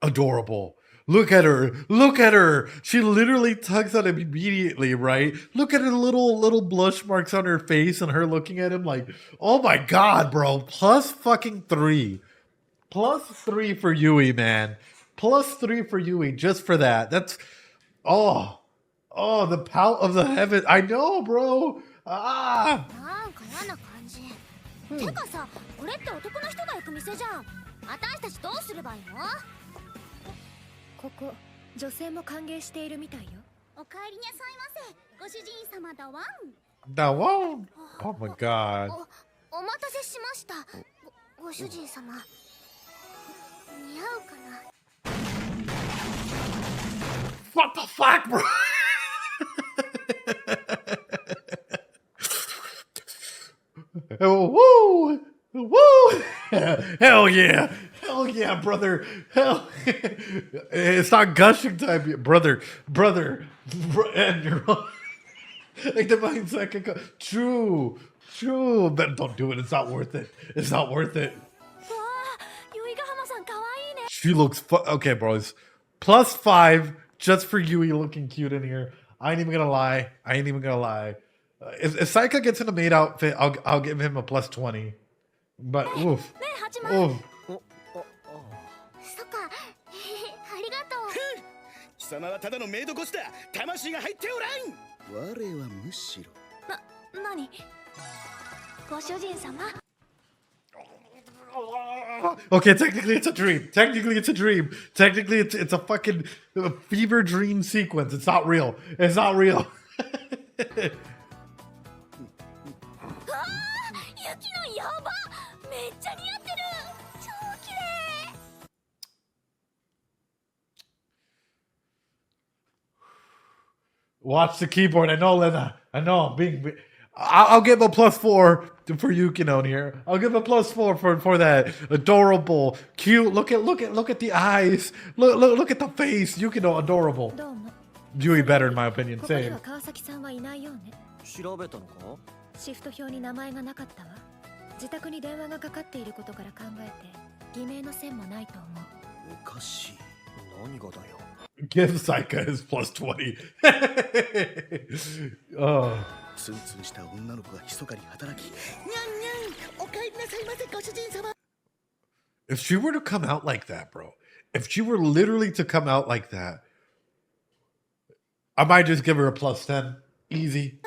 Adorable. Look at her. Look at her. She literally tugs at him immediately, right? Look at her little blush marks on her face and her looking at him like, oh my God, bro. Plus fucking 3. Plus 3 for Yui, man. Plus 3 for Yui just for that. That's, oh, the pout of the heaven. I know, bro. Ah. なんか嫌な感じ。てかさ、これって男の人が行く店じゃん。私たちどうすればいいの？ここ女性も歓迎しているみたいよ。お帰りなさいませ。ご主人様だわん。 That one. Oh my God. お待たせしました。ご主人様。似合うかな。 What the fuck, bro? Woo! Woo! Hell yeah! Hell yeah, brother! Hell! It's not gushing time yet, brother. And you're like the mindset. True. But don't do it. It's not worth it. It's not worth it. わあ、ユイガハマさん可愛いね。 She looks okay, bros. Plus 5 just for Yui looking cute in here. I ain't even gonna lie. If Saika gets in a maid outfit, I'll give him a plus 20. But oof. ねえ、ハチマン。 Oof. そっか。ありがとう。貴様はただのメイド越しだ。魂が入っておらん。我はむしろ。何？ご主人様。 Okay, technically it's a dream. Technically it's a fucking fever dream sequence. It's not real. 雪のやば。めっちゃ似合ってる。超綺麗。 Watch the keyboard. I know, Lena. I know. I'll give a plus 4 for Yukino here. I'll give a plus 4 for that adorable, cute. Look at the eyes. Look at the face. Yukino, adorable. どうも。 Yui better in my opinion. ここに Same. は川崎さんはいないようね。調べたのか？シフト表に名前がなかったわ。自宅に電話がかかっていることから考えて偽名の線もないと思う。おかしい。何がだよ。 Give Saika his plus 20. Oh. ツンツンした女の子が密かに働き、にゃんにゃん、お帰りなさいませご主人様。 If she were to come out like that, bro, if she were literally to come out like that, I might just give her a plus 10. Easy.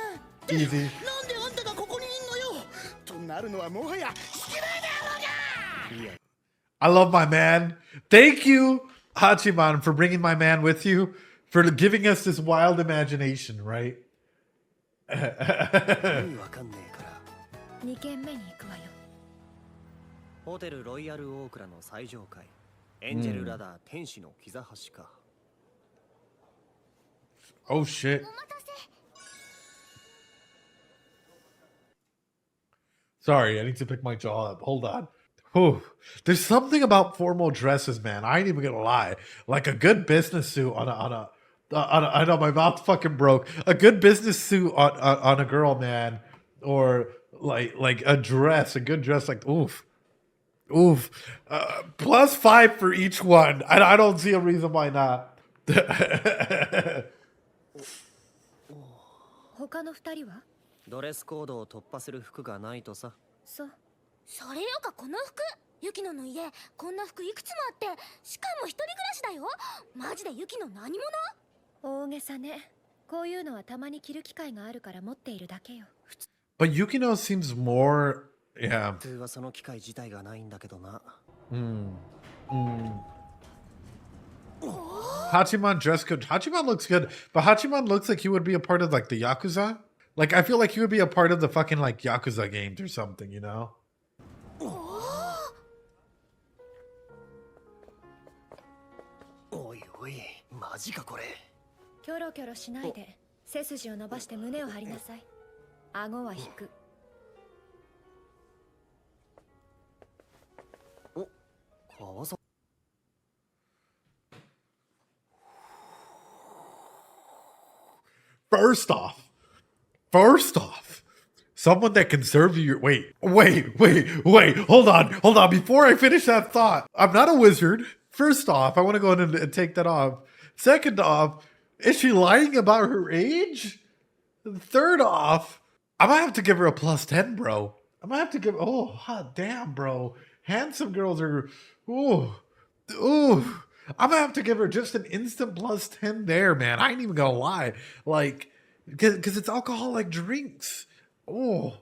Easy. なんであんたがここにいんのよ。となるのはもはや引き前であろうが。 I love my man. Thank you, Hachiman, for bringing my man with you, for giving us this wild imagination, right? 意味わかんねえから。2軒目に行くわよ。ホテルロイヤルオークラの最上階。エンジェルラダー天使のキザ橋か。Oh shit. Sorry, I need to pick my jaw up. Hold on. Whew. There's something about formal dresses, man. I ain't even gonna lie. Like a good business suit on a I know my mouth fucking broke. A good business suit on a girl, man, or like a dress, a good dress, like oof. Plus 5 for each one. I don't see a reason why not. 他の2人は？ドレスコードを突破する服がないとさ。それよかこの服。ユキノの家こんな服いくつもあって、しかも一人暮らしだよ。マジでユキノ何者？大げさね。こういうのはたまに着る機会があるから持っているだけよ。 But Yukino seems more, yeah. 普通はその機会自体がないんだけどな。Hachiman dress good. Hachiman looks good, but Hachiman looks like he would be a part of like the Yakuza. Like I feel like he would be a part of the fucking like Yakuza games or something, you know? おいおい、マジかこれ。キョロキョロしないで背筋を伸ばして胸を張りなさい。顎は引く。お、川崎。First off, someone that can serve you your wait. Hold on. Before I finish that thought, I'm not a wizard. First off, I want to go in and take that off. Second off, is she lying about her age? Third off, I might have to give her a plus 10, bro. I might have to give, oh, hot damn, bro. Handsome girls are, ooh. I'm gonna have to give her just an instant plus 10 there, man. I ain't even gonna lie. Like, because it's alcoholic drinks. Oh,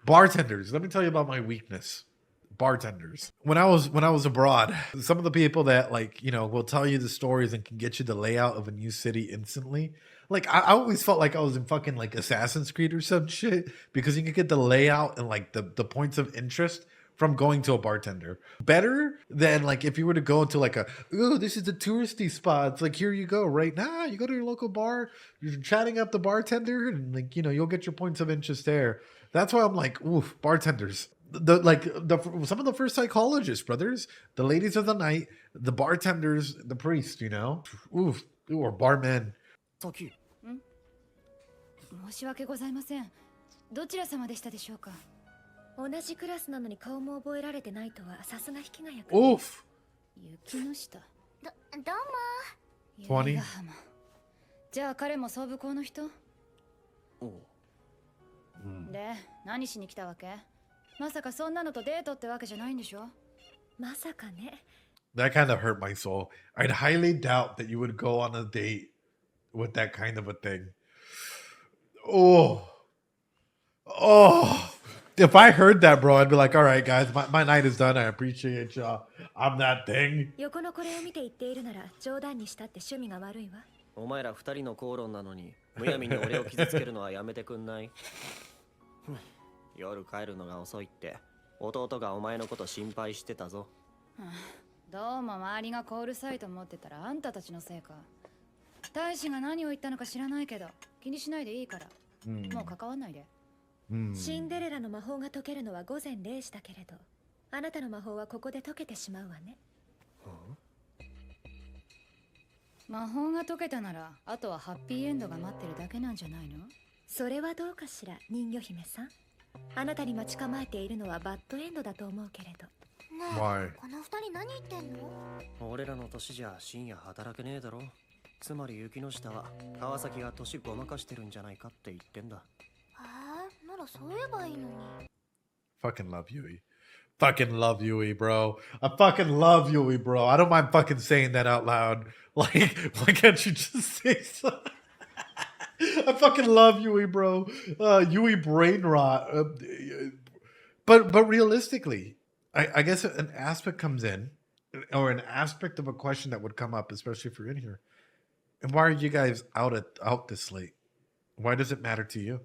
bartenders. Let me tell you about my weakness. Bartenders. When I was abroad, some of the people that like, you know, will tell you the stories and can get you the layout of a new city instantly. Like I always felt like I was in fucking like Assassin's Creed or some shit because you can get the layout and like the points of interest from going to a bartender. Better than like if you were to go into like oh, this is the touristy spot. It's like, here you go right now. You go to your local bar, you're chatting up the bartender and like, you know, you'll get your points of interest there. That's why I'm like, oof, bartenders. Some of the first psychologists, brothers, the ladies of the night, the bartenders, the priest, you know, oof, or barmen. さき。申し訳ございません。どちら様でしたでしょうか。同じクラスなのに顔も覚えられてないとはさすが引きがやく。Oof. 雪の下。どう八も。重ヶ浜。じゃあ彼も総武校の人？で、何しに来たわけ？まさかそんなのとデートってわけじゃないんでしょ？まさかね。That kind of hurt my soul. I'd highly doubt that you would go on a date with that kind of a thing. Oh. If I heard that, bro, I'd be like, all right, guys, my night is done. I appreciate y'all. I'm that thing. 横のこれを見て言っているなら冗談にしたって趣味が悪いわ。お前ら二人の口論なのにむやみに俺を傷つけるのはやめてくんない？夜帰るのが遅いって弟がお前のこと心配してたぞ。どうも周りがコールサイト持ってたらあんたたちのせいか。大使が何を言ったのか知らないけど気にしないでいいから、もう関わんないで。シンデレラの魔法が解けるのは午前0時だけれど、あなたの魔法はここで解けてしまうわね。魔法が解けたならあとはハッピーエンドが待ってるだけなんじゃないの？それはどうかしら、人魚姫さん。あなたに待ち構えているのはバッドエンドだと思うけれど。Why? この二人何言ってんの？俺らの年じゃ深夜働けねえだろ。つまり雪の下は川崎が年ごまかしてるんじゃないかって言ってんだ。ならそう言えばいいのに。 Fucking love Yui. Fucking love Yui, bro. I fucking love Yui, bro. I don't mind fucking saying that out loud. Like, why can't you just say so? I fucking love Yui, bro. Yui brain rot. But realistically, I guess an aspect comes in, or an aspect of a question that would come up, especially if you're in here. And why are you guys out this late? Why does it matter to you?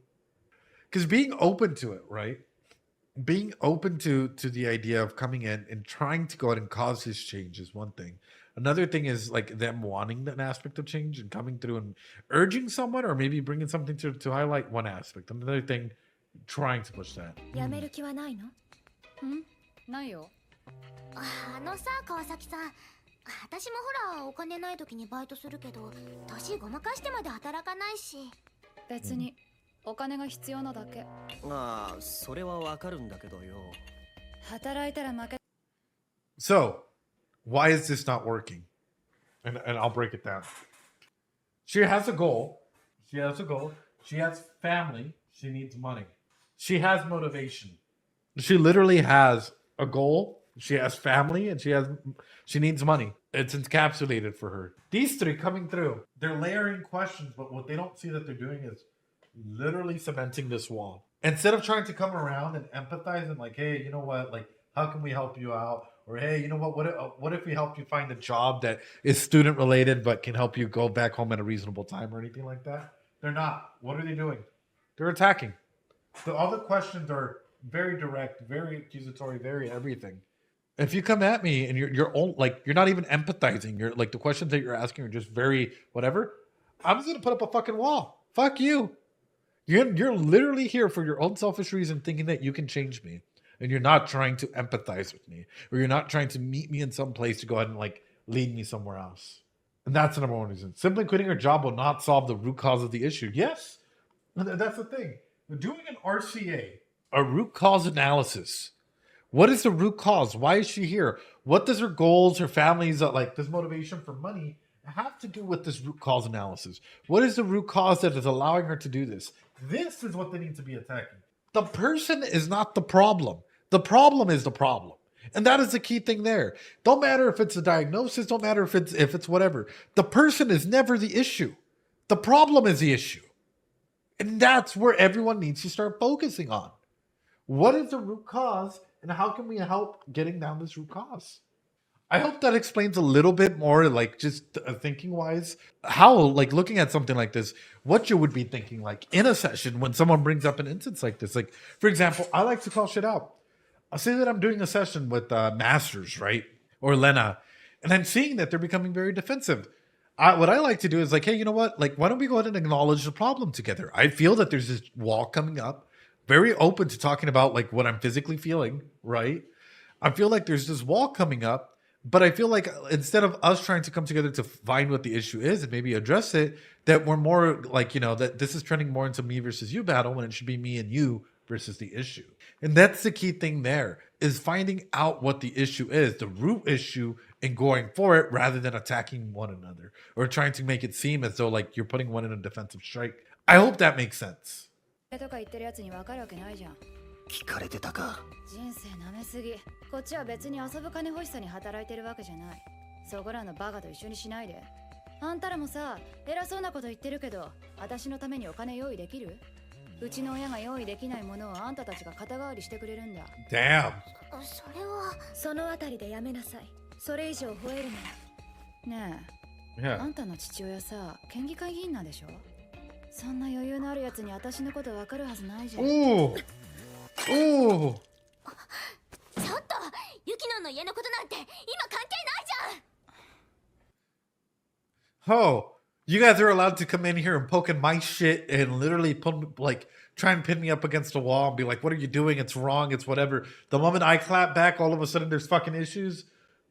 Because being open to it, right? Being open to the idea of coming in and trying to go out and cause this change is one thing. Another thing is like them wanting an aspect of change and coming through and urging someone, or maybe bringing something to highlight one aspect. Another thing, trying to push that. やめる気はないの？ないよ。さ、川崎さん。私もほらお金ない時にバイトするけど、年ごまかしてまで働かないし。別にお金が必要なだけ。ああ、それはわかるんだけどよ。働いたら負け。So, why is this not working? And I'll break it down. She has a goal. She has a goal. She has family. She needs money. She has motivation. She literally has a goal. She has family, and she needs money. It's encapsulated for her. These three coming through, they're layering questions, but what they don't see that they're doing is literally cementing this wall. Instead of trying to come around and empathize and like, hey, you know what? Like, how can we help you out? Or hey, you know what? What if we help you find a job that is student related but can help you go back home at a reasonable time or anything like that? They're not. What are they doing? They're attacking. The other questions are very direct, very accusatory, very everything. If you come at me and you're not even empathizing, you're like the questions that you're asking are just very whatever, I'm just gonna put up a fucking wall. Fuck you. You're literally here for your own selfish reason, thinking that you can change me, and you're not trying to empathize with me, or you're not trying to meet me in some place to go ahead and like lead me somewhere else. And that's the number one reason. Simply quitting your job will not solve the root cause of the issue. Yes, that's the thing. Doing an RCA, a root cause analysis. What is the root cause? Why is she here? What does her goals, her family's like this motivation for money have to do with this root cause analysis? What is the root cause that is allowing her to do this? This is what they need to be attacking. The person is not the problem. The problem is the problem. And that is the key thing there. Don't matter if it's a diagnosis, don't matter if it's whatever. The person is never the issue. The problem is the issue. And that's where everyone needs to start focusing on. What is the root cause? And how can we help getting down this root cause? I hope that explains a little bit more, like just thinking wise, how, like looking at something like this, what you would be thinking like in a session when someone brings up an instance like this. Like, for example, I like to call shit out. I'll say that I'm doing a session with Masters, right? Or Lena, and I'm seeing that they're becoming very defensive. What I like to do is like, hey, you know what? Like, why don't we go ahead and acknowledge the problem together? I feel that there's this wall coming up. Very open to talking about like what I'm physically feeling, right? I feel like there's this wall coming up, but I feel like instead of us trying to come together to find what the issue is and maybe address it, that we're more like, you know, that this is trending more into me versus you battle when it should be me and you versus the issue. And that's the key thing there, is finding out what the issue is, the root issue, and going for it rather than attacking one another or trying to make it seem as though like you're putting one in a defensive strike. I hope that makes sense. とか言ってるやつに分かるわけないじゃん。聞かれてたか。人生なめすぎ。こっちは別に遊ぶ金欲しさに働いてるわけじゃない。そこらのバカと一緒にしないで。あんたらもさ、偉そうなこと言ってるけど、私のためにお金用意できる？うちの親が用意できないものをあんたたちが肩代わりしてくれるんだ。Damn。それはそのあたりでやめなさい。それ以上吠えるなら。ねえ、Yeah. あんたの父親さ、県議会議員なんでしょ？そんな余裕のあるやつに私のこと分かるはずないじゃん。Ooh. Ooh. ちょっとユキノンの家のことなんて今関係ないじゃん。 Oh, you guys are allowed to come in here and poke in my shit and literally put like try and pin me up against a wall and be like, what are you doing? It's wrong. It's whatever. The moment I clap back, all of a sudden there's fucking issues.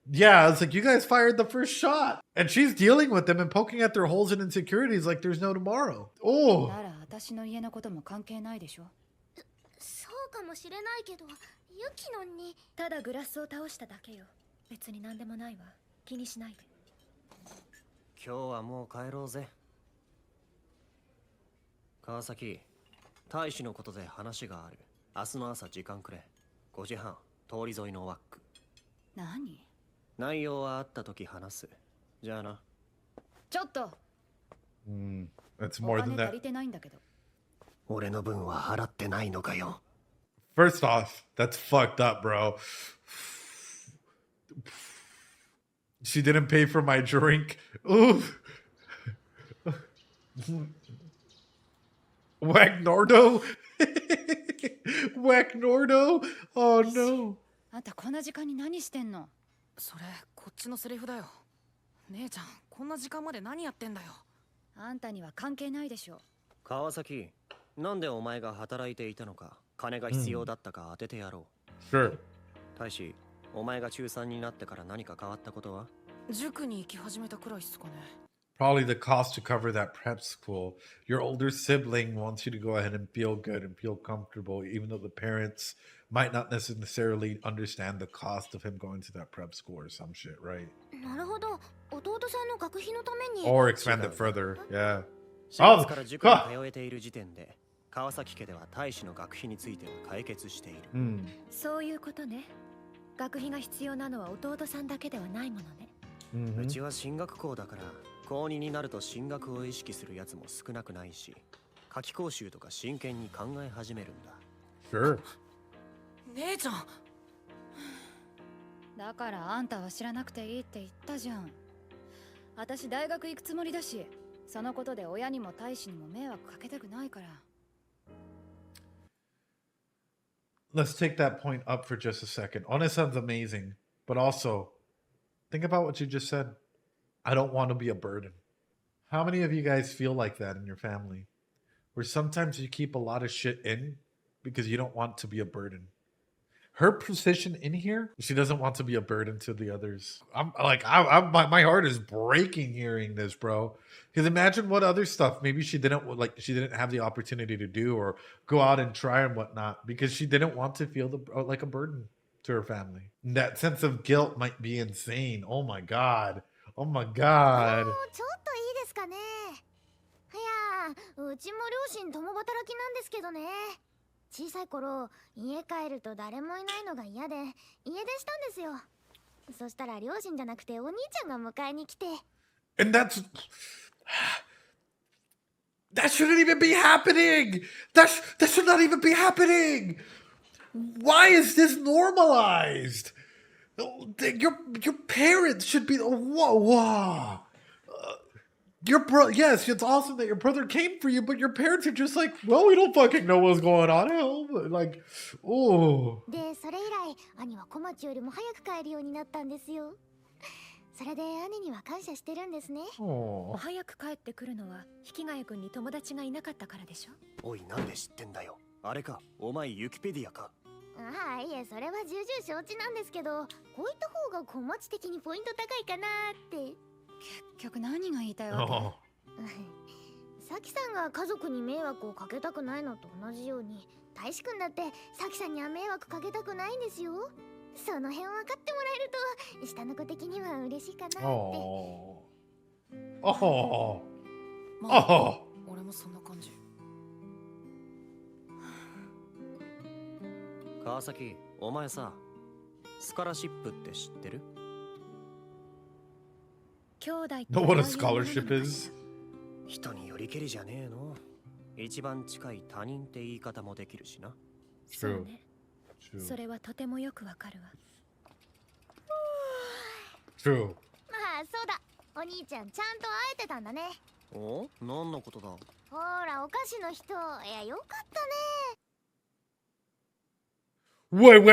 Yeah, it's like you guys fired the first shot. And she's dealing with them and poking at their holes and insecurities like there's no tomorrow. Oh. なら私の家のことも関係ないでしょ。そうかもしれないけど、ユキノにただグラスを倒しただけよ。別に何でもないわ。気にしないで。今日はもう帰ろうぜ。川崎、大使のことで話がある。明日の朝時間くれ。5時半、通り沿いのワック。何？内容はあった時話す。じゃあな。ちょっと。That's お more 金 than 足り that. てないんだけど。俺の分は払ってないのかよ。First off, that's fucked up, bro. She didn't pay for my drink. Ooh. Whack Nordo? Whack Nordo? Oh no. あんたこんな時間に何してんの？それこっちのセリフだよ。姉ちゃんこんな時間まで何やってんだよ。あんたには関係ないでしょ。川崎、なんでお前が働いていたのか、金が必要だったか当ててやろう。Sure. 大使、お前が中3になってから何か変わったことは？塾に行き始めたくらいっすかね。Probably the cost to cover that prep school. Your older sibling wants you to go ahead and feel good and feel comfortable, even though the parents might not necessarily understand the cost of him going to that prep school or some shit, right? なるほど。弟さんの学費のために。Or expand it further, yeah. 4月から塾に通えている時点で、川崎家では大使の学費については解決している。そういうことね。学費が必要なのは弟さんだけではないものね。うちは進学校だから、高2になると進学を意識するやつも少なくないし、夏期講習とか真剣に考え始めるんだ。Sure. 姉ちゃん。だからあんたは知らなくていいって言ったじゃん。私大学行くつもりだし、そのことで親にも大使にも迷惑かけたくないから。Let's take that point up for just a second. One-san's amazing, but also think about what you just said. I don't want to be a burden. How many of you guys feel like that in your family? Where sometimes you keep a lot of shit in because you don't want to be a burden. Her position in here, she doesn't want to be a burden to the others. My heart is breaking hearing this, bro. Because imagine what other stuff maybe she didn't have the opportunity to do or go out and try and whatnot because she didn't want to feel like a burden to her family. And that sense of guilt might be insane. Oh my god. Oh my god. ちょっといいですかね。いや、うちも両親共働きなんですけどね。小さい頃、家帰ると誰もいないのが嫌で、家出したんですよ。そしたら両親じゃなくてお兄ちゃんが迎えに来て。And that shouldn't even be happening. That should not even be happening. Why is this normalized? Your parents should be. Whoa. Yes, it's awesome that your brother came for you, but your parents are just like, well, we don't fucking know what's going on. Like, oh. で、それ以来、兄は小町よりも早く帰るようになったんですよ。それで兄には感謝してるんですね。早く帰ってくるのは、引ヶ谷くんに友達がいなかったからでしょ。おい、なんで知ってんだよ。あれか、お前ユキペディアか。はい、いえ、それは重々承知なんですけど、こういった方が小町的にポイント高いかなって。結局何が言いたいわけ？サキさんが家族に迷惑をかけたくないのと同じように、大志くんだってサキさんには迷惑かけたくないんですよ。その辺分かってもらえると下の子的には嬉しいかなって。俺もそんな感じ。川崎、お前さ、スカラシップって知ってる？兄弟 Know what a scholarship is? 人によりけりじゃねえの。一番近い他人って言い方もできるしな。そうね。それはとてもよくわかるわ。True. まあそうだ。お兄ちゃんちゃんと会えてたんだね。お？何のことだ？ほらお菓子の人、いやよかったね。Wait.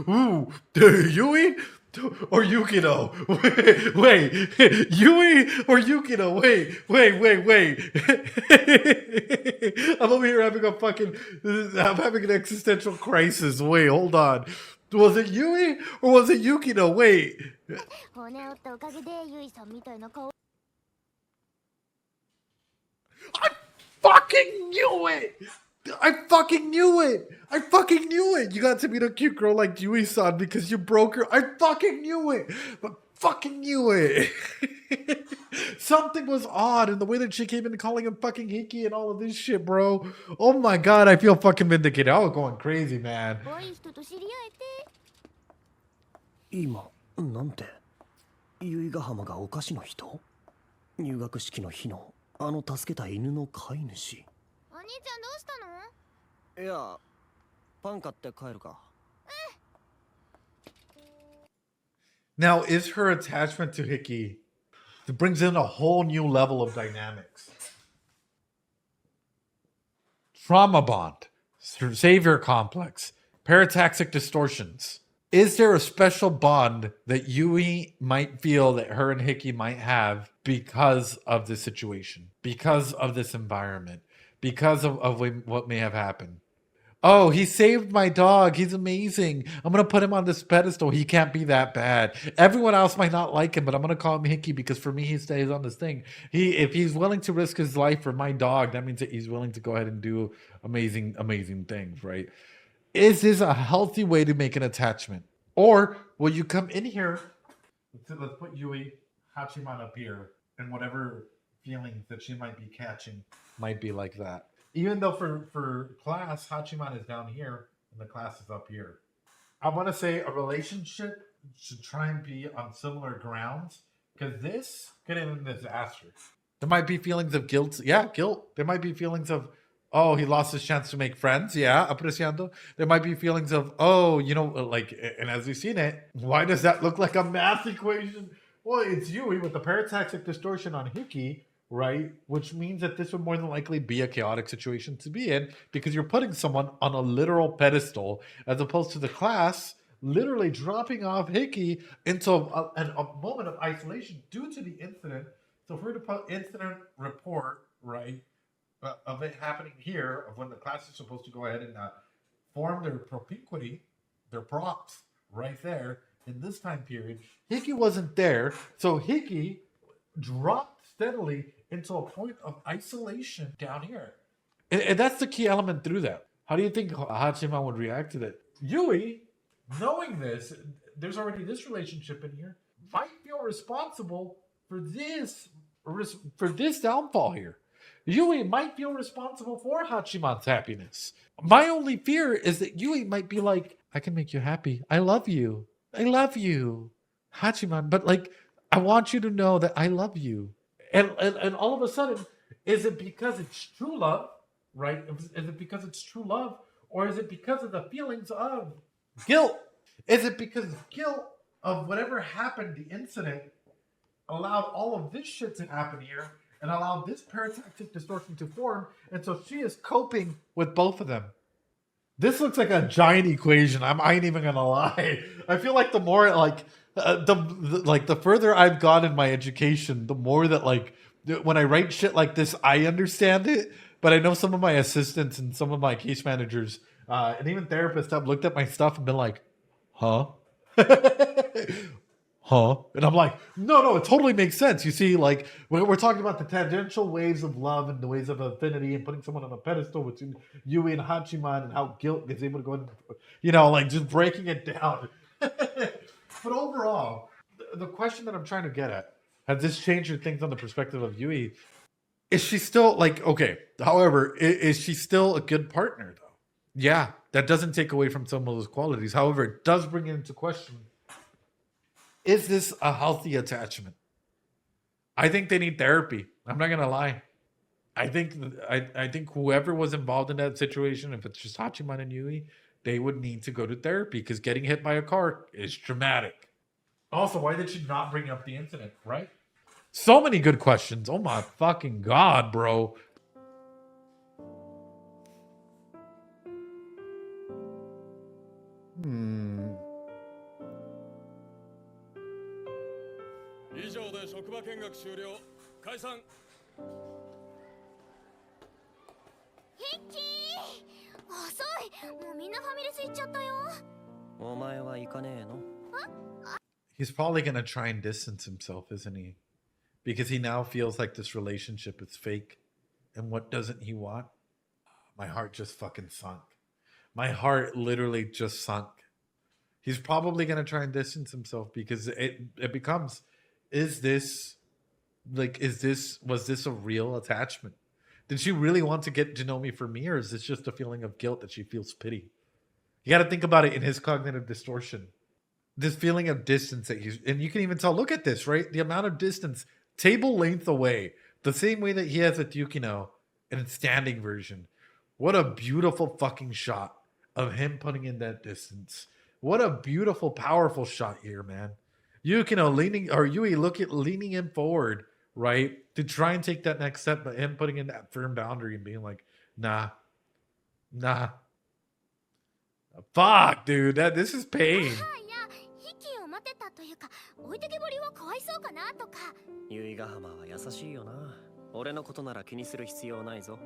Ooh, Yui or Yukino? Wait, Yui or Yukino? Wait. I'm over here I'm having an existential crisis. Wait, hold on. Was it Yui or was it Yukino? Wait. 骨折ったおかげでユイさんみたいな顔。I fucking knew it! I fucking knew it! I fucking knew it! You got to meet a cute girl like Yui-san because you broke her. I fucking knew it! But fucking knew it! Something was odd in the way that she came in calling him fucking Hiki and all of this shit, bro. Oh my god, I feel fucking vindicated. I was going crazy, man. ボイスと知り合えて。今なんて由比ヶ浜がお菓子の人？入学式の日のあの助けた犬の飼い主。お兄ちゃんどうしたの？いやパン買って帰るか。Now, is her attachment to Hiki, it brings in a whole new level of dynamics. Trauma bond, savior complex, parataxic distortions. Is there a special bond that Yui might feel that her and Hiki might have because of this situation, because of this environment, because of what may have happened? Oh, he saved my dog. He's amazing. I'm going to put him on this pedestal. He can't be that bad. Everyone else might not like him, but I'm going to call him Hiki because for me, he stays on this thing. If he's willing to risk his life for my dog, that means that he's willing to go ahead and do amazing, amazing things, right? Is this a healthy way to make an attachment? Or will you come in here? Let's put Yui Hachiman up here, and whatever feelings that she might be catching might be like that. Even though for class, Hachiman is down here and the class is up here. I want to say a relationship should try and be on similar grounds because this could end in disaster. There might be feelings of guilt. Yeah, guilt. There might be feelings of, oh, he lost his chance to make friends. Yeah, apreciando. There might be feelings of, oh, you know, like, and as we've seen it, why does that look like a math equation? Well, it's Yui with the parataxic distortion on Hiki, right? Which means that this would more than likely be a chaotic situation to be in because you're putting someone on a literal pedestal as opposed to the class literally dropping off Hiki into a moment of isolation due to the incident. So if we're to put incident report, right, of it happening here, of when the class is supposed to go ahead and form their propinquity, their props right there in this time period, Hiki wasn't there. So Hiki dropped steadily into a point of isolation down here. And that's the key element through that. How do you think Hachiman would react to that? Yui, knowing this, there's already this relationship in here, might feel responsible for this downfall here. Yui might feel responsible for Hachiman's happiness. My only fear is that Yui might be like, I can make you happy. I love you. I love you, Hachiman. But like, I want you to know that I love you. And all of a sudden, is it because it's true love, right? Is it because it's true love? Or is it because of the feelings of guilt? Is it because guilt of whatever happened, the incident, allowed all of this shit to happen here and allowed this parataxic distortion to form? And so she is coping with both of them. This looks like a giant equation. I ain't even gonna lie. I feel like the more like the further I've gone in my education, the more that like when I write shit like this, I understand it. But I know some of my assistants and some of my case managers and even therapists have looked at my stuff and been like, huh? Huh? And I'm like, no, it totally makes sense. You see, like, we're talking about the tangential waves of love and the waves of affinity and putting someone on a pedestal between Yui and Hachiman and how guilt is able to go into, you know, like just breaking it down. But overall, the question that I'm trying to get at, has this changed your things on the perspective of Yui? Is she still, like, okay, however, is she still a good partner, though? Yeah, that doesn't take away from some of those qualities. However, it does bring into question, is this a healthy attachment? I think they need therapy. I'm not gonna lie. I think whoever was involved in that situation, if it's just Hachiman and Yui, they would need to go to therapy because getting hit by a car is traumatic. Also, why did she not bring up the incident, right? So many good questions. Oh my fucking god, bro. He's probably gonna try and distance himself, isn't he? Because he now feels like this relationship is fake. And what doesn't he want? My heart just fucking sunk. My heart literally just sunk. He's probably going to try and distance himself because it becomes, was this a real attachment? Did she really want to get to know me for me, or is this just a feeling of guilt that she feels pity? You got to think about it in his cognitive distortion. This feeling of distance that and you can even tell, look at this, right? The amount of distance, table length away, the same way that he has with Yukino in its standing version. What a beautiful fucking shot of him putting in that distance. What a beautiful, powerful shot here, man. Yukino leaning him forward, right? To try and take that next step, but him putting in that firm boundary and being like, nah. Fuck, dude, this is pain. てたというか、置いてけぼりはかわいそうかなとか。由比ヶ浜は優しいよな。俺のことなら気にする必要ないぞ。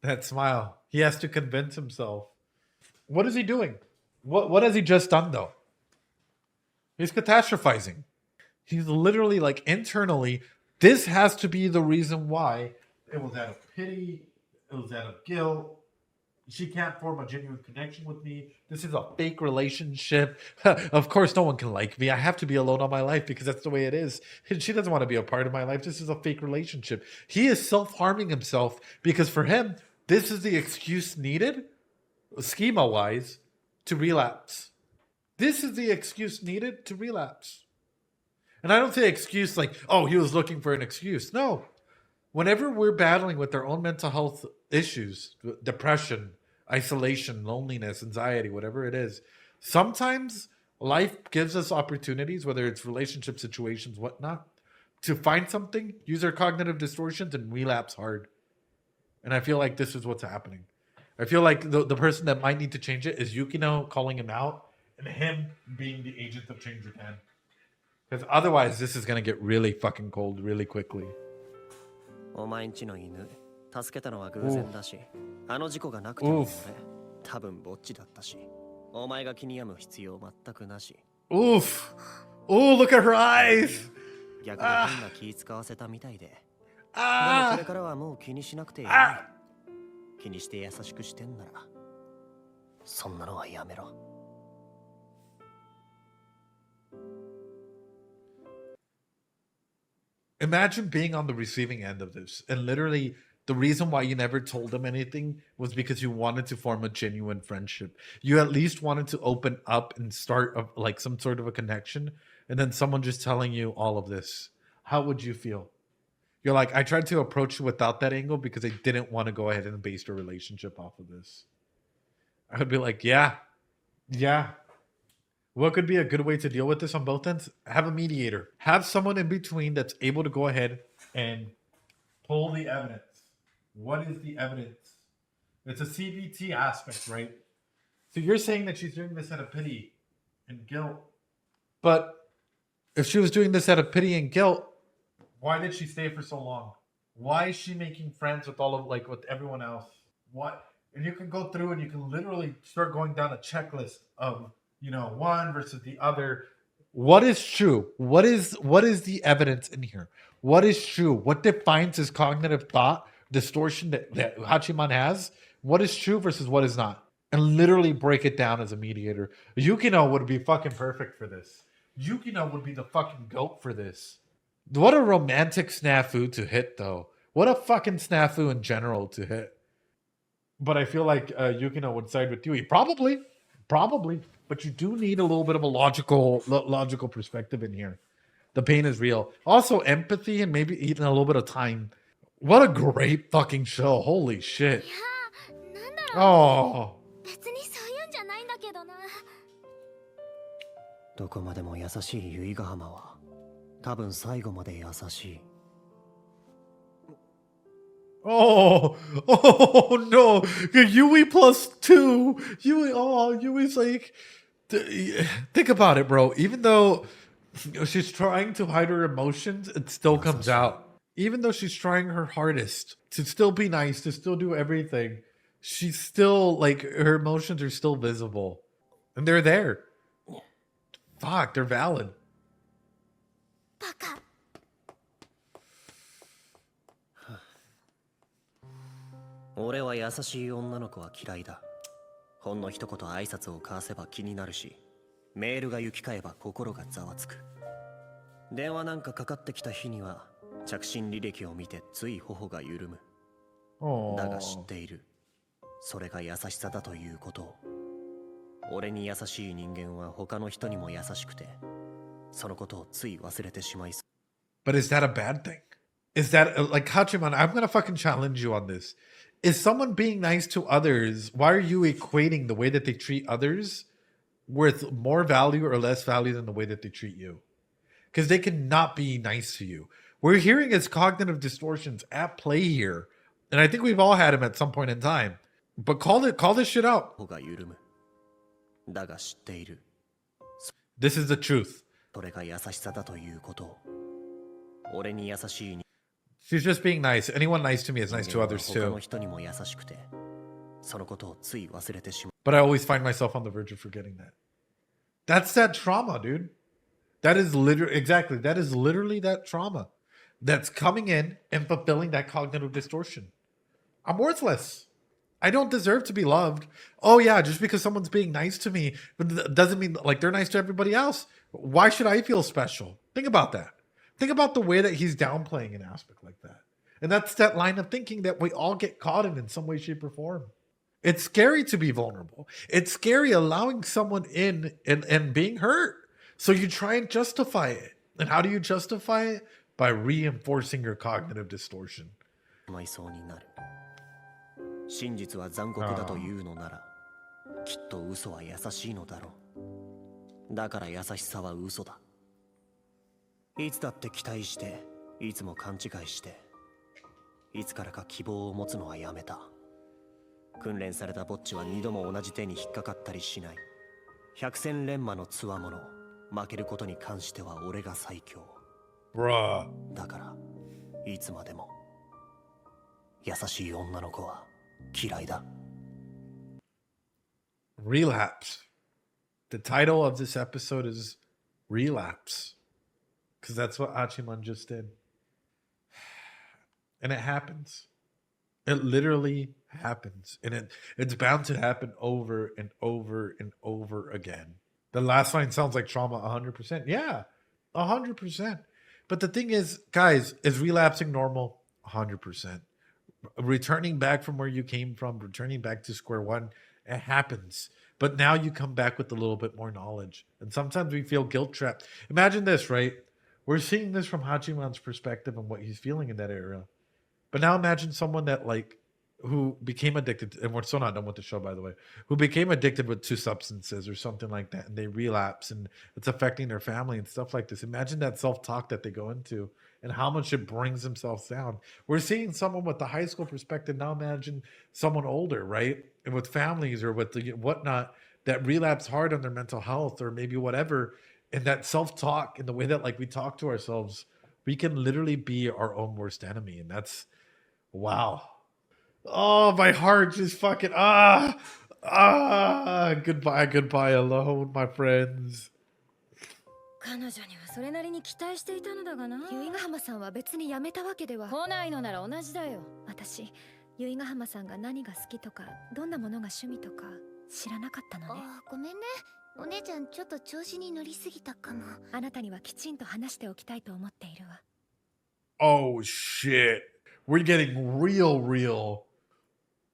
That smile. He has to convince himself. What is he doing? What has he just done though? He's catastrophizing. He's literally like internally, this has to be the reason why. It was out of pity. It was out of guilt. She can't form a genuine connection with me. This is a fake relationship. Of course, no one can like me. I have to be alone all my life because that's the way it is. She doesn't want to be a part of my life. This is a fake relationship. He is self-harming himself because for him, this is the excuse needed, schema-wise, to relapse. This is the excuse needed to relapse. And I don't say excuse like, oh, he was looking for an excuse. No. Whenever we're battling with our own mental health issues, depression, isolation, loneliness, anxiety, whatever it is, sometimes life gives us opportunities, whether it's relationship situations, whatnot, to find something, use our cognitive distortions, and relapse hard. And I feel like this is what's happening. I feel like the person that might need to change it is Yukino calling him out and him being the agent of change again. Because otherwise, this is going to get really fucking cold really quickly. お前んちの犬助けたのは偶然だし、あの事故がなくても俺多分ぼっちだったし、お前が気に病む必要全くなし。Oof! Oh, look at her eyes! 逆に変な気使わせたみたいで。でもこれからはもう気にしなくていい。気にして優しくしてんなら、そんなのはやめろ。Imagine being on the receiving end of this. And literally, the reason why you never told him anything was because you wanted to form a genuine friendship. You at least wanted to open up and start like some sort of a connection. And then someone just telling you all of this. How would you feel? You're like, I tried to approach you without that angle because I didn't want to go ahead and base a relationship off of this. I would be like, yeah. What could be a good way to deal with this on both ends? Have a mediator. Have someone in between that's able to go ahead and pull the evidence. What is the evidence? It's a CBT aspect, right? So you're saying that she's doing this out of pity and guilt. But if she was doing this out of pity and guilt, why did she stay for so long? Why is she making friends with with everyone else? What? And you can go through and you can literally start going down a checklist of one versus the other. What is true? What is the evidence in here? What is true? What defines his cognitive thought distortion that Hachiman has? What is true versus what is not? And literally break it down as a mediator. Yukino would be fucking perfect for this. Yukino would be the fucking goat for this. What a romantic snafu to hit, though. What a fucking snafu in general to hit. But I feel like Yukino would side with Yui. Probably. But you do need a little bit of a logical perspective in here. The pain is real. Also, empathy and maybe even a little bit of time. What a great fucking show. Holy shit. Oh. 別にそういうんじゃないんだけどな。どこまでも優しい由比ヶ浜は多分最後まで優しい。Oh no. Yui +2. Yui's like, think about it, bro. Even though she's trying to hide her emotions, it still comes out. Even though she's trying her hardest to still be nice, to still do everything, she's still like, her emotions are still visible. And they're there. Fuck, they're valid. 俺は優しい女の子は嫌いだ。ほんの一言挨拶を交わせば気になるし、メールが行き交えば心がざわつく。電話なんかかかってきた日には着信履歴を見てつい頬が緩む。だが知っている。それが優しさだということを。俺に優しい人間は他の人にも優しくて、そのことをつい忘れてしまいそう。But is that a bad thing? Is that like Hachiman? I'm gonna fucking challenge you on this. Is someone being nice to others? Why are you equating the way that they treat others with more value or less value than the way that they treat you? Because they cannot be nice to you. We're hearing is cognitive distortions at play here, and I think we've all had them at some point in time. But call this shit out. This is the truth. She's just being nice. Anyone nice to me is nice to others too. But I always find myself on the verge of forgetting that. That's that trauma, dude. That is literally that trauma that's coming in and fulfilling that cognitive distortion. I'm worthless. I don't deserve to be loved. Oh yeah, just because someone's being nice to me doesn't mean like they're nice to everybody else. Why should I feel special? Think about that. Think about the way that he's downplaying an aspect like that. And that's that line of thinking that we all get caught in some way, shape, or form. It's scary to be vulnerable. It's scary allowing someone in and being hurt. So you try and justify it. And how do you justify it? By reinforcing your cognitive distortion. 真実は残酷だというのなら、きっと嘘は優しいのだろう。だから優しさは嘘だ。いつだって期待して、いつも勘違いして、いつからか希望を持つのはやめた。訓練されたぼっちは二度も同じ手に引っかかったりしない。百戦錬磨の強者、負けることに関しては俺が最強。だから、いつまでも優しい女の子は嫌いだ。Relapse. The title of this episode is Relapse. Because that's what Hachiman just did. And it happens. It literally happens. And it's bound to happen over and over and over again. The last line sounds like trauma 100%. Yeah, 100%. But the thing is, guys, is relapsing normal? 100%. Returning back from where you came from, returning back to square one, it happens. But now you come back with a little bit more knowledge. And sometimes we feel guilt trapped. Imagine this, right? We're seeing this from Hachiman's perspective and what he's feeling in that era. But now imagine someone that who became addicted, and we're still not done with the show, by the way, who became addicted to substances or something like that, and they relapse, and it's affecting their family and stuff like this. Imagine that self-talk that they go into and how much it brings themselves down. We're seeing someone with the high school perspective. Now imagine someone older, right? And with families or with the whatnot that relapse hard on their mental health or maybe whatever. And that self-talk and the way that we talk to ourselves, we can literally be our own worst enemy. And that's, wow. Oh, my heart just fucking, goodbye alone, my friends. 彼女にはそれなりに期待していたのだがな。由比ヶ浜さんは別に辞めたわけでは。来ないのなら同じだよ。私、由比ヶ浜さんが何が好きとか、どんなものが趣味とか知らなかったのね。ごめんね。お姉ちゃんちょっと調子に乗りすぎたかも。あなたにはきちんと話しておきたいと思っているわ。Oh shit. We're getting real.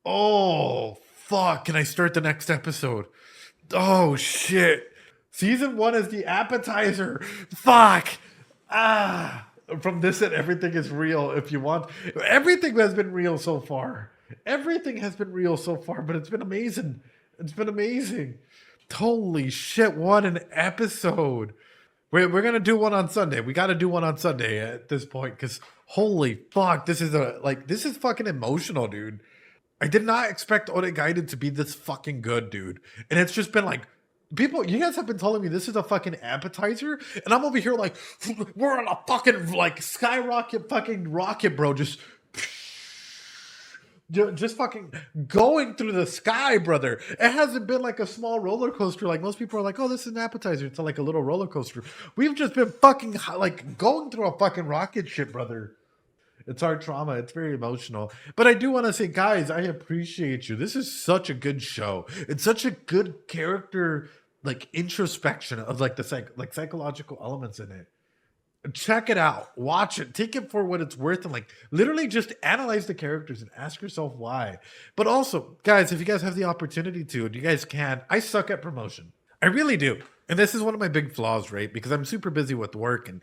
Oh, fuck. Can I start the next episode? Oh shit. Season 1 is the appetizer. Fuck. From this and everything is real if you want. Everything has been real so far. Everything has been real so far, but it's been amazing. It's been amazing. Holy shit, what an episode. We're going to do one on Sunday. We got to do one on Sunday at this point because holy fuck, this is fucking emotional, dude. I did not expect Oregairu to be this fucking good, dude. And it's just been people, you guys have been telling me this is a fucking appetizer, and I'm over here we're on a fucking skyrocket fucking rocket, bro. Just fucking going through the sky, brother. It hasn't been a small roller coaster. Most people are oh, this is an appetizer. It's a little roller coaster. We've just been fucking going through a fucking rocket ship, brother. It's hard trauma. It's very emotional. But I do want to say, guys, I appreciate you. This is such a good show. It's such a good character, like introspection of like the psychological elements in it. Check it out. Watch it. Take it for what it's worth, and like literally just analyze the characters and ask yourself why. But also, guys, if you guys have the opportunity to, and you guys can, I suck at promotion. I really do. And this is one of my big flaws, right? Because I'm super busy with work and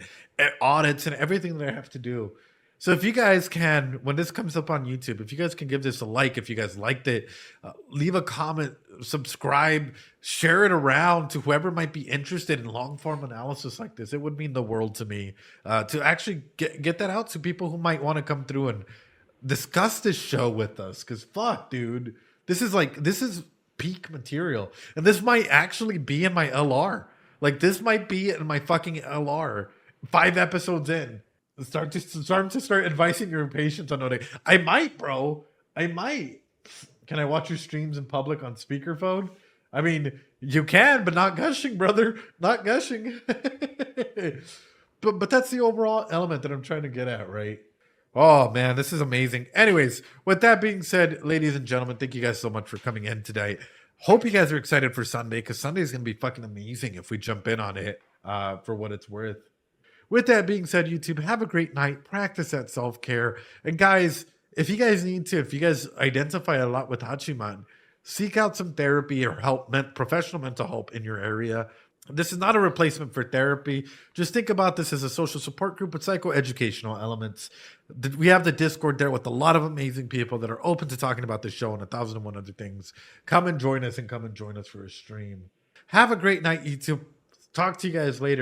audits and everything that I have to do. So if you guys can, when this comes up on YouTube, if you guys can give this a like, if you guys liked it, leave a comment, subscribe, share it around to whoever might be interested in long form analysis like this. It would mean the world to me to actually get that out to people who might want to come through and discuss this show with us. Because fuck, dude, this is peak material. And this might actually be in my LR. Like this might be in my fucking LR 5 episodes in. Start to advising your patients on what I might, bro. I might. Can I watch your streams in public on speakerphone? I mean, you can, but not gushing, brother. Not gushing. but that's the overall element that I'm trying to get at, right? Oh man, this is amazing. Anyways, with that being said, ladies and gentlemen, thank you guys so much for coming in today. Hope you guys are excited for Sunday, because Sunday is gonna be fucking amazing if we jump in on it for what it's worth. With that being said, YouTube, have a great night. Practice that self-care. And guys, if you guys identify a lot with Hachiman, seek out some therapy or help, professional mental help in your area. This is not a replacement for therapy. Just think about this as a social support group with psychoeducational elements. We have the Discord there with a lot of amazing people that are open to talking about the show and 1,001 other things. Come and join us for a stream. Have a great night, YouTube. Talk to you guys later.